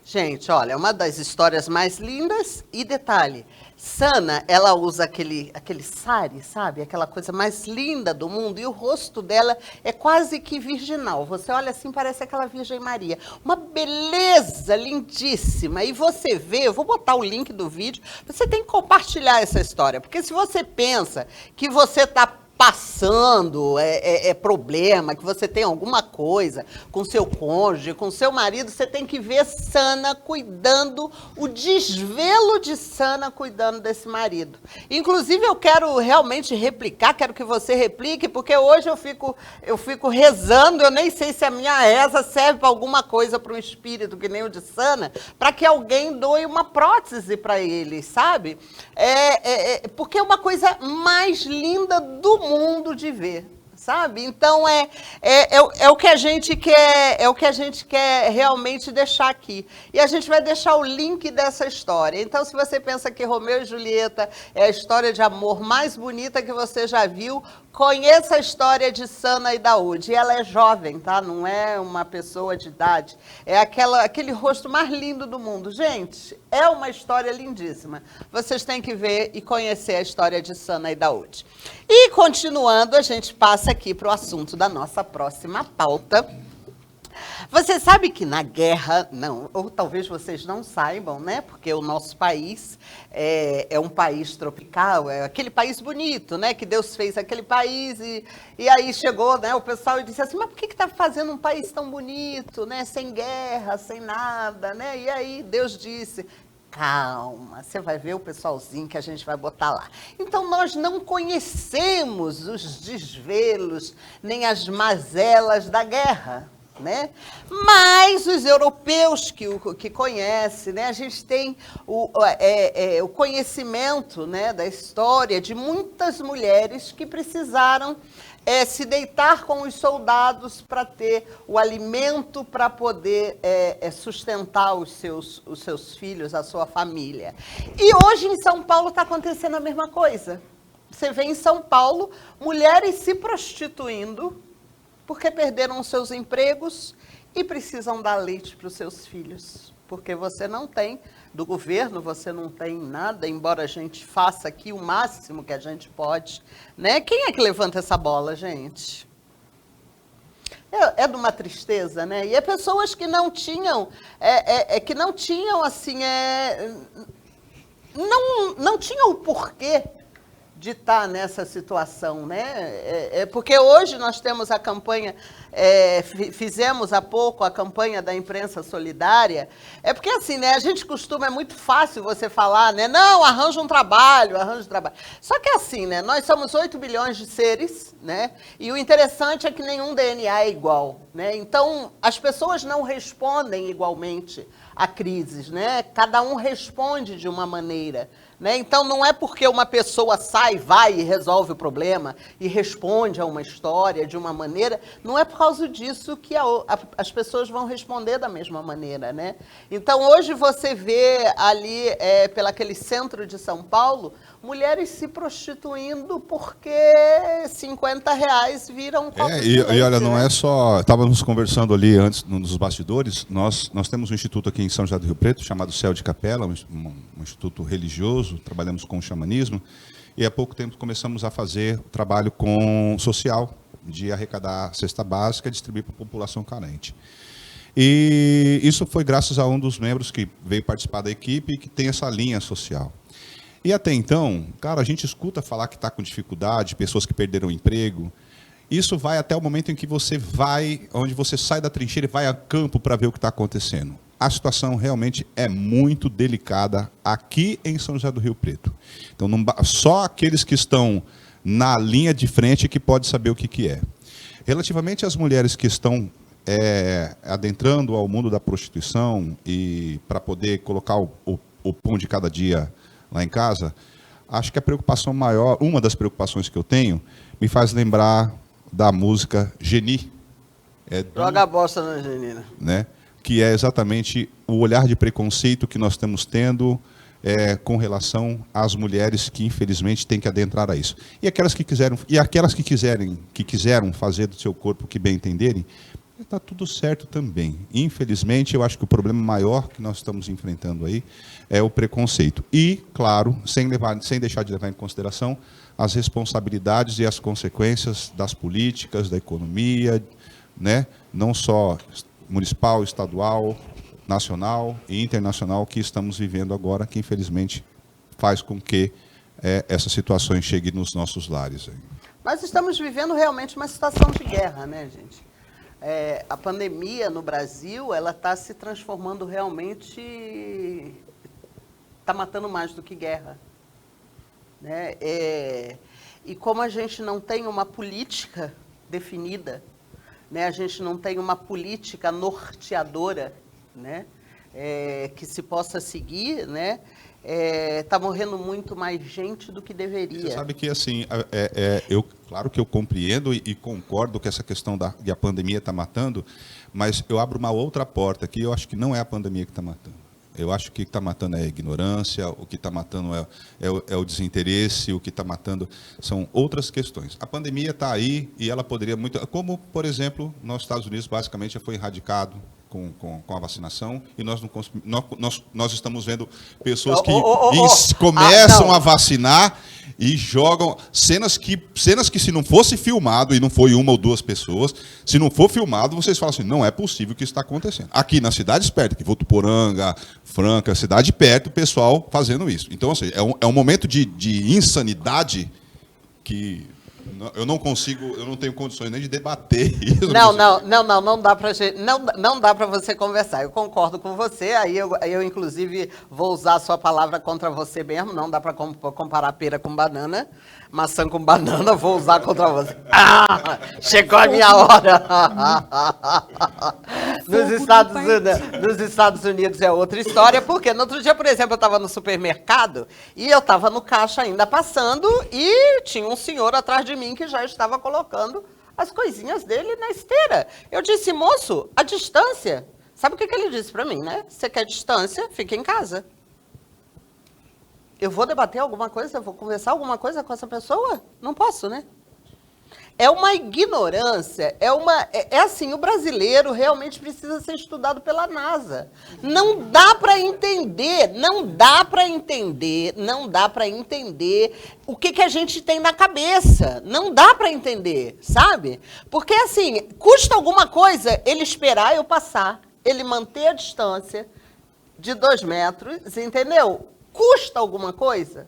Gente, olha, é uma das histórias mais lindas. E detalhe, Sana, ela usa aquele sari, sabe? Aquela coisa mais linda do mundo. E o rosto dela é quase que virginal. Você olha assim, parece aquela Virgem Maria. Uma beleza lindíssima. E você vê, eu vou botar o link do vídeo, você tem que compartilhar essa história. Porque se você pensa que você está passando problema, que você tem alguma coisa com seu cônjuge, com seu marido, você tem que ver Sana cuidando, o desvelo de Sana cuidando desse marido. Inclusive, eu quero realmente replicar, quero que você replique, porque hoje eu fico rezando, eu nem sei se a minha reza serve para alguma coisa para um espírito, que nem o de Sana, para que alguém doe uma prótese para ele, sabe? Porque é uma coisa mais linda do mundo de ver, sabe? Então é o que a gente quer realmente deixar aqui. E a gente vai deixar o link dessa história. Então, se você pensa que Romeu e Julieta é a história de amor mais bonita que você já viu, conheça a história de Sana e Daúde. E ela é jovem, tá? Não é uma pessoa de idade. É aquele rosto mais lindo do mundo. Gente, é uma história lindíssima. Vocês têm que ver e conhecer a história de Sana e Daúde. E, continuando, a gente passa aqui para o assunto da nossa próxima pauta. Você sabe que na guerra, não, ou talvez vocês não saibam, né? Porque o nosso país é um país tropical, é aquele país bonito, né? Que Deus fez aquele país e aí chegou, né? O pessoal e disse assim, mas por que está fazendo um país tão bonito, né? Sem guerra, sem nada, né? E aí Deus disse, calma, você vai ver o pessoalzinho que a gente vai botar lá. Então, nós não conhecemos os desvelos, nem as mazelas da guerra, né? Mas os europeus que conhecem, né? A gente tem o conhecimento, né, da história de muitas mulheres que precisaram se deitar com os soldados para ter o alimento para poder sustentar os seus filhos, a sua família. E hoje em São Paulo está acontecendo a mesma coisa. Você vê em São Paulo mulheres se prostituindo porque perderam os seus empregos e precisam dar leite para os seus filhos. Porque você não tem, do governo você não tem nada, embora a gente faça aqui o máximo que a gente pode, né? Quem é que levanta essa bola, gente? É de uma tristeza, né? E é pessoas que não tinham, assim, não tinham o porquê de estar nessa situação, né? Porque hoje nós temos a campanha, fizemos há pouco a campanha da imprensa solidária, porque assim, né, a gente costuma, é muito fácil você falar, né, não, arranja um trabalho. Só que assim, né, nós somos 8 bilhões de seres, né, e o interessante é que nenhum DNA é igual, né, então as pessoas não respondem igualmente a crises, né, cada um responde de uma maneira, né? Então, não é porque uma pessoa vai e resolve o problema e responde a uma história de uma maneira, não é por causa disso que as pessoas vão responder da mesma maneira, né? Então, hoje você vê ali, pelaquele centro de São Paulo, mulheres se prostituindo porque R$50 viram um copo de leite, e olha, não né? é só... Estávamos conversando ali antes, nos bastidores, nós temos um instituto aqui em São José do Rio Preto, chamado Céu de Capela, um instituto religioso, trabalhamos com o xamanismo, e há pouco tempo começamos a fazer trabalho social, de arrecadar cesta básica e distribuir para a população carente. E isso foi graças a um dos membros que veio participar da equipe e que tem essa linha social. E até então, cara, a gente escuta falar que está com dificuldade, pessoas que perderam o emprego. Isso vai até o momento em que você vai, onde você sai da trincheira e vai a campo para ver o que está acontecendo. A situação realmente é muito delicada aqui em São José do Rio Preto. Então, só aqueles que estão na linha de frente que podem saber o que é. Relativamente às mulheres que estão adentrando ao mundo da prostituição e para poder colocar o pão de cada dia lá em casa, acho que a preocupação maior, uma das preocupações que eu tenho, me faz lembrar da música Geni. Joga a bosta na Genina. Né? que é exatamente o olhar de preconceito que nós estamos tendo com relação às mulheres que, infelizmente, têm que adentrar a isso. E aquelas que quiseram fazer do seu corpo o que bem entenderem, está tudo certo também. Infelizmente, eu acho que o problema maior que nós estamos enfrentando aí é o preconceito. E, claro, sem deixar de levar em consideração as responsabilidades e as consequências das políticas, da economia, né? Não só municipal, estadual, nacional e internacional que estamos vivendo agora, que infelizmente faz com que essas situações cheguem nos nossos lares. Nós estamos vivendo realmente uma situação de guerra, né, gente? A pandemia no Brasil, ela está se transformando realmente, está matando mais do que guerra, né? E como a gente não tem uma política definida, né, a gente não tem uma política norteadora, né, que se possa seguir, né, está morrendo muito mais gente do que deveria. Você sabe que, assim, claro que eu compreendo e concordo que essa questão da pandemia está matando, mas eu abro uma outra porta aqui, eu acho que não é a pandemia que está matando. Eu acho que o que está matando é a ignorância, o que está matando é o desinteresse, o que está matando são outras questões. A pandemia está aí e ela poderia muito... Como, por exemplo, nos Estados Unidos, basicamente, já foi erradicado com a vacinação, e nós estamos vendo pessoas que começam a vacinar e jogam cenas que se não fosse filmado, e não foi uma ou duas pessoas, se não for filmado, vocês falam assim, não é possível que isso está acontecendo. Aqui nas cidades perto, que Votuporanga, Franca, cidade perto, o pessoal fazendo isso. Então, assim, é um momento de insanidade que... Eu não tenho condições nem de debater isso. Não dá pra gente, não dá para você conversar. Eu concordo com você, aí eu inclusive vou usar a sua palavra contra você mesmo, não dá para comparar pera com banana, maçã com banana, vou usar contra você. Chegou a minha hora. Nos Estados Unidos é outra história, porque no outro dia, por exemplo, eu estava no supermercado e eu estava no caixa ainda passando e tinha um senhor atrás de mim que já estava colocando as coisinhas dele na esteira. Eu disse, moço, a distância. Sabe o que ele disse para mim, né? Você quer distância? Fica em casa. Eu vou debater alguma coisa, eu vou conversar alguma coisa com essa pessoa? Não posso, né? É uma ignorância, é assim, o brasileiro realmente precisa ser estudado pela NASA. Não dá para entender o que a gente tem na cabeça. Não dá para entender, sabe? Porque, assim, custa alguma coisa ele esperar eu passar, ele manter a distância de 2 metros, entendeu? Custa alguma coisa?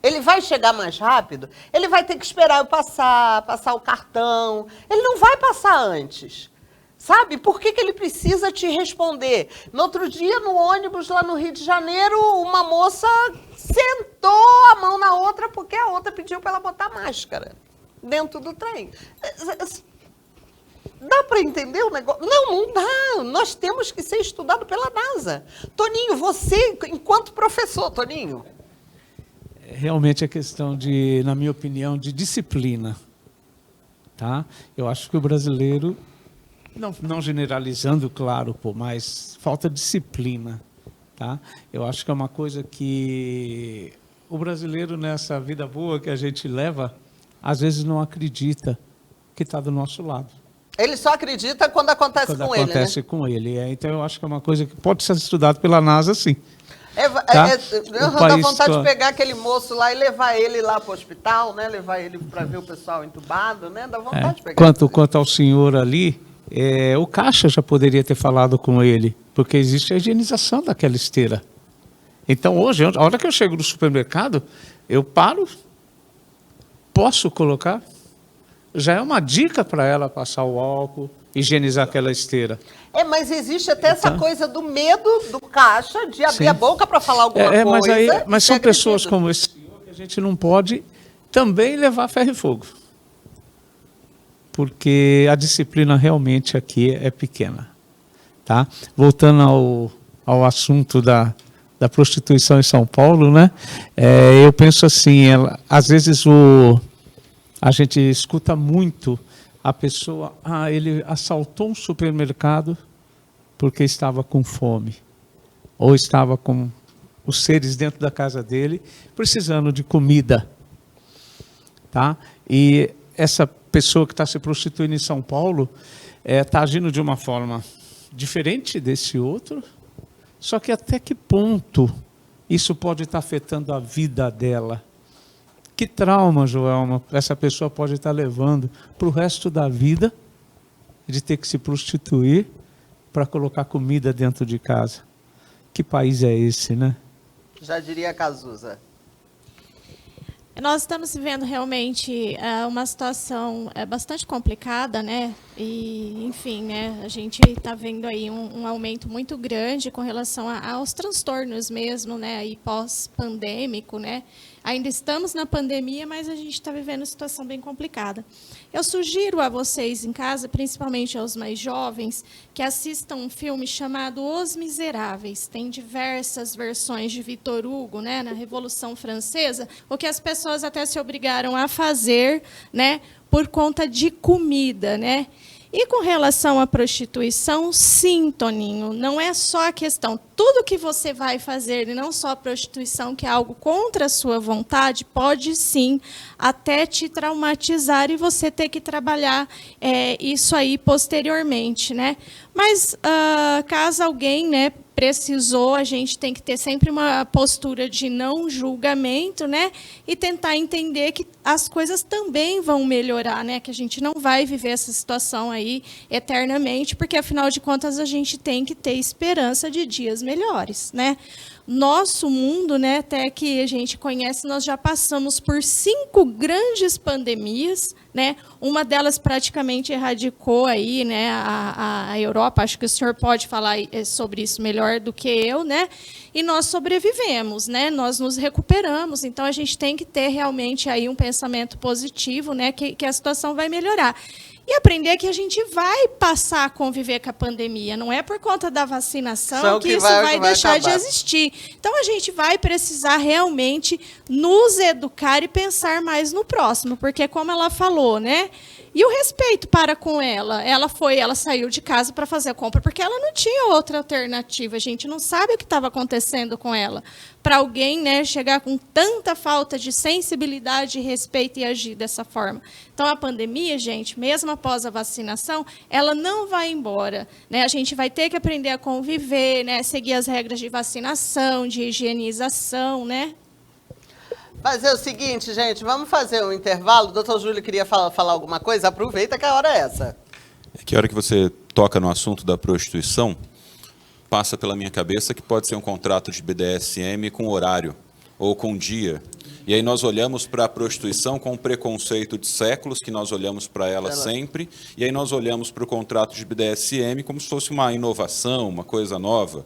Ele vai chegar mais rápido? Ele vai ter que esperar eu passar o cartão. Ele não vai passar antes. Sabe? Por que ele precisa te responder? No outro dia, no ônibus lá no Rio de Janeiro, uma moça sentou a mão na outra porque a outra pediu para ela botar máscara dentro do trem. Dá para entender o negócio? Não dá. Nós temos que ser estudados pela NASA. Toninho, você, enquanto professor, Toninho... Realmente é questão de, na minha opinião, de disciplina. Tá? Eu acho que o brasileiro, não generalizando, claro, mas falta disciplina. Tá? Eu acho que é uma coisa que o brasileiro, nessa vida boa que a gente leva, às vezes não acredita que está do nosso lado. Ele só acredita quando acontece com ele, né? Quando acontece com ele. Então, eu acho que é uma coisa que pode ser estudada pela NASA, sim. Dá vontade de pegar aquele moço lá e levar ele lá para o hospital, né? Levar ele para ver o pessoal entubado, né? Dá vontade de pegar. Quanto ao senhor ali, o caixa já poderia ter falado com ele, porque existe a higienização daquela esteira. Então, hoje, a hora que eu chego no supermercado, eu paro, posso colocar, já é uma dica para ela passar o álcool, higienizar aquela esteira. Mas existe até essa coisa do medo do caixa de abrir a boca para falar alguma coisa. Mas são pessoas como esse senhor que a gente não pode também levar ferro e fogo. Porque a disciplina realmente aqui é pequena. Tá? Voltando ao assunto da prostituição em São Paulo, né? Eu penso assim, às vezes a gente escuta muito a pessoa, ele assaltou um supermercado porque estava com fome, ou estava com os seres dentro da casa dele precisando de comida. Tá? E essa pessoa que está se prostituindo em São Paulo está agindo de uma forma diferente desse outro, só que até que ponto isso pode estar afetando a vida dela? Que trauma, Joelma, essa pessoa pode estar levando para o resto da vida de ter que se prostituir para colocar comida dentro de casa? Que país é esse, né? Já diria Cazuza. Nós estamos vivendo realmente uma situação bastante complicada, né? E, enfim, né, a gente está vendo aí um aumento muito grande com relação aos transtornos mesmo, né? Aí pós-pandêmico, né? Ainda estamos na pandemia, mas a gente está vivendo uma situação bem complicada. Eu sugiro a vocês em casa, principalmente aos mais jovens, que assistam um filme chamado Os Miseráveis. Tem diversas versões de Victor Hugo, né, na Revolução Francesa, o que as pessoas até se obrigaram a fazer, né, por conta de comida, né? E com relação à prostituição, sim, Toninho, não é só a questão. Tudo que você vai fazer, e não só a prostituição, que é algo contra a sua vontade, pode sim até te traumatizar e você ter que trabalhar isso aí posteriormente, né? Mas caso alguém, né, precisou, a gente tem que ter sempre uma postura de não julgamento, né? E tentar entender que as coisas também vão melhorar, né? Que a gente não vai viver essa situação aí eternamente, porque, afinal de contas, a gente tem que ter esperança de dias melhores, né? Nosso mundo, né, até que a gente conhece, nós já passamos por 5 grandes pandemias, né? Uma delas praticamente erradicou aí, né, a Europa. Acho que o senhor pode falar sobre isso melhor do que eu, né? E nós sobrevivemos, né? Nós nos recuperamos. Então a gente tem que ter realmente aí um pensamento positivo, né? Que a situação vai melhorar. E aprender que a gente vai passar a conviver com a pandemia. Não é por conta da vacinação que isso vai deixar de existir. Então, a gente vai precisar realmente nos educar e pensar mais no próximo. Porque, como ela falou, né? E o respeito para com ela. Ela saiu de casa para fazer a compra porque ela não tinha outra alternativa. A gente não sabe o que estava acontecendo com ela. Para alguém, né, chegar com tanta falta de sensibilidade e respeito e agir dessa forma. Então, a pandemia, gente, mesmo após a vacinação, ela não vai embora, né? A gente vai ter que aprender a conviver, né, seguir as regras de vacinação, de higienização, né? Fazer o seguinte, gente, vamos fazer um intervalo. O doutor Júlio queria falar alguma coisa? Aproveita que a hora é essa. É que a hora que você toca no assunto da prostituição, passa pela minha cabeça que pode ser um contrato de BDSM com horário ou com dia. E aí nós olhamos para a prostituição com um preconceito de séculos, que nós olhamos para ela sempre, e aí nós olhamos para o contrato de BDSM como se fosse uma inovação, uma coisa nova.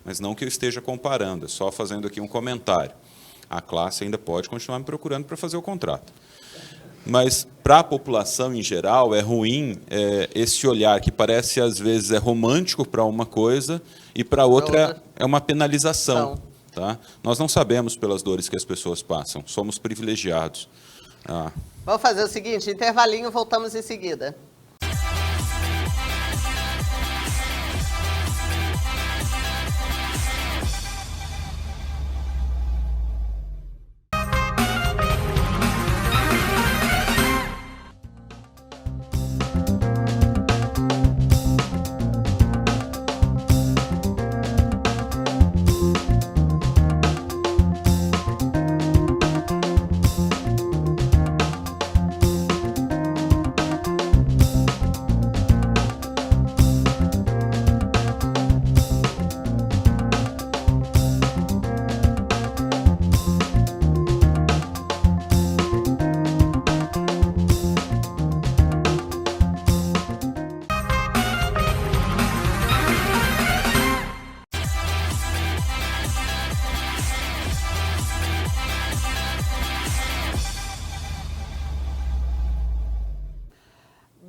Mas não que eu esteja comparando, é só fazendo aqui um comentário. A classe ainda pode continuar me procurando para fazer o contrato. Mas, para a população em geral, é ruim esse olhar que parece, às vezes, romântico para uma coisa e para outra é uma penalização. Tá? Nós não sabemos pelas dores que as pessoas passam, somos privilegiados. Vamos fazer o seguinte, intervalinho, voltamos em seguida.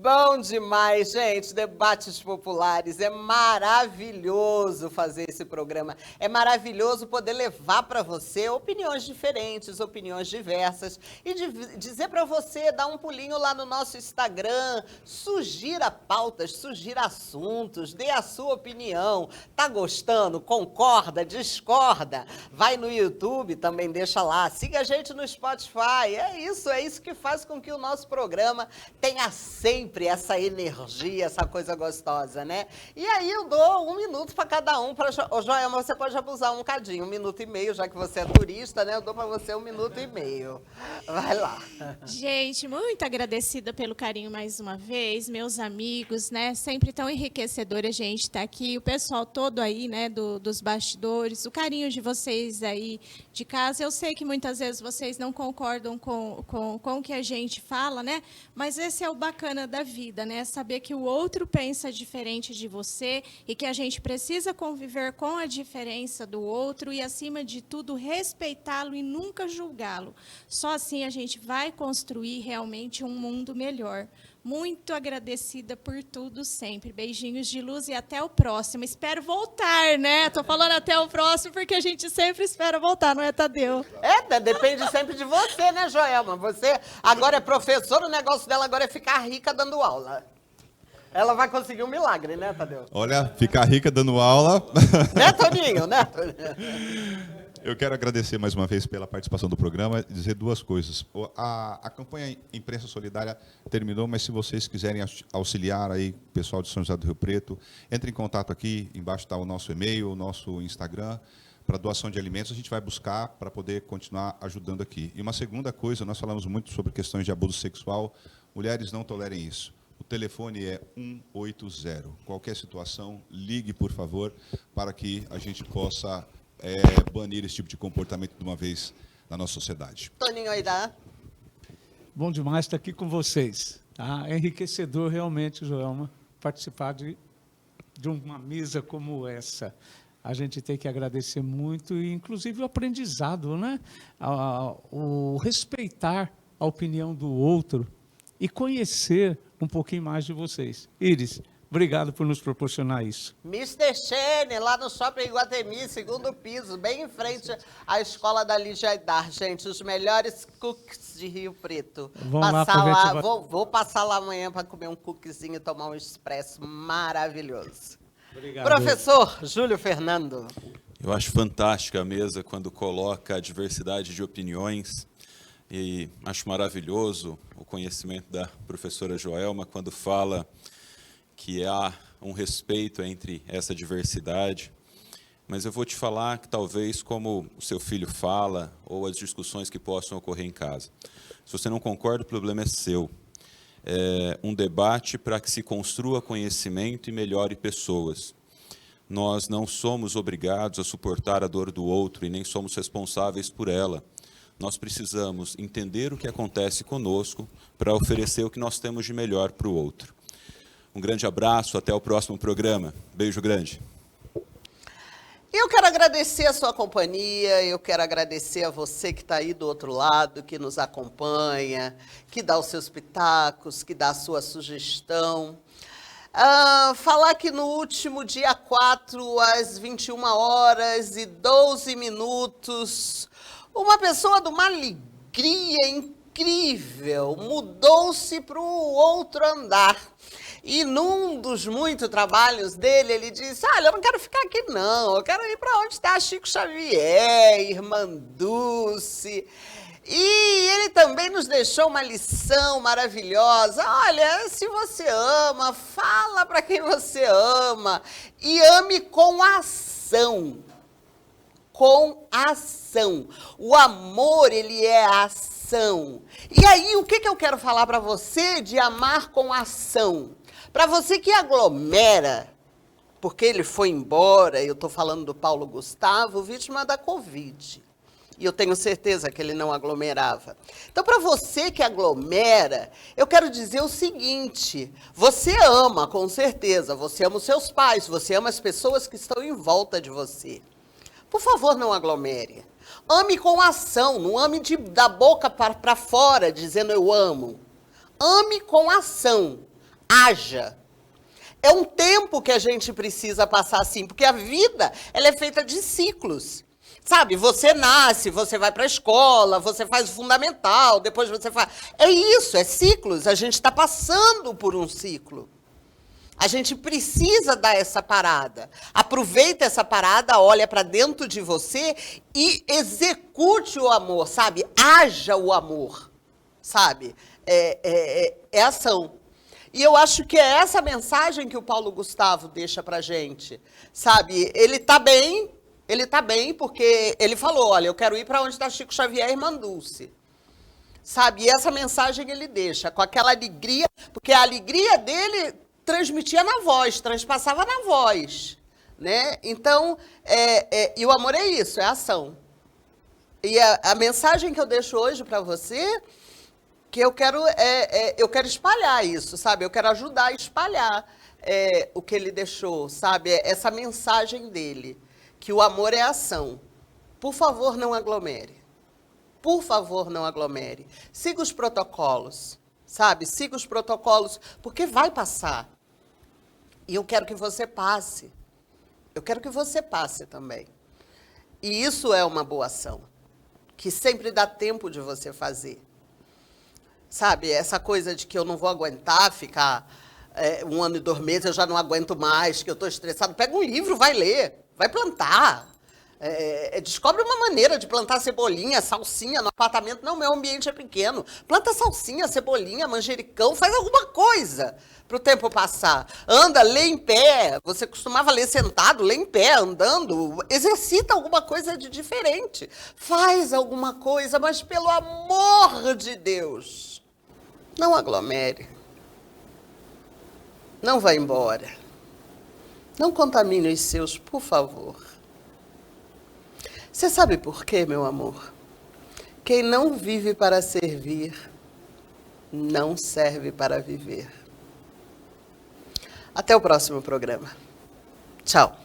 Bom bom demais, gente. Debates populares. É maravilhoso fazer esse programa. É maravilhoso poder levar para você opiniões diferentes, opiniões diversas. E dizer para você, dar um pulinho lá no nosso Instagram, sugira pautas, sugira assuntos, dê a sua opinião. Tá gostando? Concorda? Discorda? Vai no YouTube, também deixa lá. Siga a gente no Spotify. É isso que faz com que o nosso programa tenha sempre essa energia, essa coisa gostosa, né? E aí eu dou 1 minuto para cada um. Ô, Joelma, você pode abusar um bocadinho, 1 minuto e meio, já que você é turista, né? Eu dou para você 1 minuto e meio. Vai lá. Gente, muito agradecida pelo carinho mais uma vez, meus amigos, né? Sempre tão enriquecedor a gente estar aqui, o pessoal todo aí, né, dos bastidores, o carinho de vocês aí de casa. Eu sei que muitas vezes vocês não concordam com o que a gente fala, né? Mas esse é o bacana da vida, né? Saber que o outro pensa diferente de você e que a gente precisa conviver com a diferença do outro e, acima de tudo, respeitá-lo e nunca julgá-lo. Só assim a gente vai construir realmente um mundo melhor. Muito agradecida por tudo sempre. Beijinhos de luz e até o próximo. Espero voltar, né? Tô falando até o próximo porque a gente sempre espera voltar, não é, Tadeu? Depende sempre de você, né, Joelma? Você agora é professora, o negócio dela agora é ficar rica dando aula. Ela vai conseguir um milagre, né, Tadeu? Olha, ficar rica dando aula. Né, Toninho? Né, Toninho? Eu quero agradecer mais uma vez pela participação do programa e dizer 2 coisas. A campanha Imprensa Solidária terminou, mas se vocês quiserem auxiliar aí o pessoal de São José do Rio Preto, entre em contato aqui, embaixo está o nosso e-mail, o nosso Instagram, para doação de alimentos, a gente vai buscar para poder continuar ajudando aqui. E uma segunda coisa, nós falamos muito sobre questões de abuso sexual, mulheres não tolerem isso. O telefone é 180. Qualquer situação, ligue, por favor, para que a gente possa banir esse tipo de comportamento de uma vez na nossa sociedade. Toninho Aidá. Bom demais estar aqui com vocês. Tá? É enriquecedor realmente, Joelma, participar de uma mesa como essa. A gente tem que agradecer muito, e inclusive o aprendizado, né? O respeitar a opinião do outro e conhecer um pouquinho mais de vocês. Iris, obrigado por nos proporcionar isso. Mr. Chene, lá no Shopping Iguatemi, 2º piso, bem em frente à escola da Lígia Aidar. Gente, os melhores cookies de Rio Preto. Vou passar lá amanhã para comer um cookiezinho e tomar um expresso maravilhoso. Obrigado. Professor Júlio Fernando. Eu acho fantástica a mesa quando coloca a diversidade de opiniões, e acho maravilhoso o conhecimento da professora Joelma quando fala que há um respeito entre essa diversidade, mas eu vou te falar que talvez como o seu filho fala, ou as discussões que possam ocorrer em casa. Se você não concorda, o problema é seu. É um debate para que se construa conhecimento e melhore pessoas. Nós não somos obrigados a suportar a dor do outro e nem somos responsáveis por ela. Nós precisamos entender o que acontece conosco para oferecer o que nós temos de melhor para o outro. Um grande abraço, até o próximo programa. Beijo grande. Eu quero agradecer a sua companhia, eu quero agradecer a você que está aí do outro lado, que nos acompanha, que dá os seus pitacos, que dá a sua sugestão. Falar que no último dia 4, às 21h12, uma pessoa de uma alegria incrível mudou-se para o outro andar. E num dos muitos trabalhos dele, ele disse, olha, eu não quero ficar aqui não, eu quero ir para onde está Chico Xavier, Irmã Dulce. E ele também nos deixou uma lição maravilhosa. Olha, se você ama, fala para quem você ama e ame com ação. Com ação. O amor, ele é ação. E aí, o que eu quero falar para você de amar com ação? Para você que aglomera, porque ele foi embora, eu estou falando do Paulo Gustavo, vítima da Covid. E eu tenho certeza que ele não aglomerava. Então, para você que aglomera, eu quero dizer o seguinte, você ama, com certeza, você ama os seus pais, você ama as pessoas que estão em volta de você. Por favor, não aglomere. Ame com ação, não ame da boca para fora, dizendo eu amo. Ame com ação. haja. É um tempo que a gente precisa passar assim, porque a vida, ela é feita de ciclos. Sabe, você nasce, você vai para a escola, você faz o fundamental, depois você faz... É isso, é ciclos. A gente está passando por um ciclo. A gente precisa dar essa parada. Aproveita essa parada, olha para dentro de você e execute o amor, sabe? Haja o amor, sabe? É ação. E eu acho que é essa mensagem que o Paulo Gustavo deixa para a gente, sabe? Ele está bem porque ele falou, olha, eu quero ir para onde está Chico Xavier e Irmã Dulce. Sabe? E essa mensagem ele deixa com aquela alegria, porque a alegria dele transmitia na voz, transpassava na voz, né? Então, e o amor é isso, é ação. E a mensagem que eu deixo hoje para você, que eu quero espalhar isso, sabe? Eu quero ajudar a espalhar o que ele deixou, sabe? Essa mensagem dele, que o amor é ação. Por favor, não aglomere. Por favor, não aglomere. Siga os protocolos, sabe? Siga os protocolos, porque vai passar. E eu quero que você passe. Eu quero que você passe também. E isso é uma boa ação, que sempre dá tempo de você fazer. Sabe, essa coisa de que eu não vou aguentar ficar 1 ano e 2 meses, eu já não aguento mais, que eu estou estressado. Pega um livro, vai ler, vai plantar. Descobre uma maneira de plantar cebolinha, salsinha no apartamento. Não, meu ambiente é pequeno. Planta salsinha, cebolinha, manjericão, faz alguma coisa para o tempo passar. Anda, lê em pé. Você costumava ler sentado, lê em pé, andando. Exercita alguma coisa de diferente. Faz alguma coisa, mas pelo amor de Deus, não aglomere. Não vá embora. Não contamine os seus, por favor. Você sabe por quê, meu amor? Quem não vive para servir, não serve para viver. Até o próximo programa. Tchau.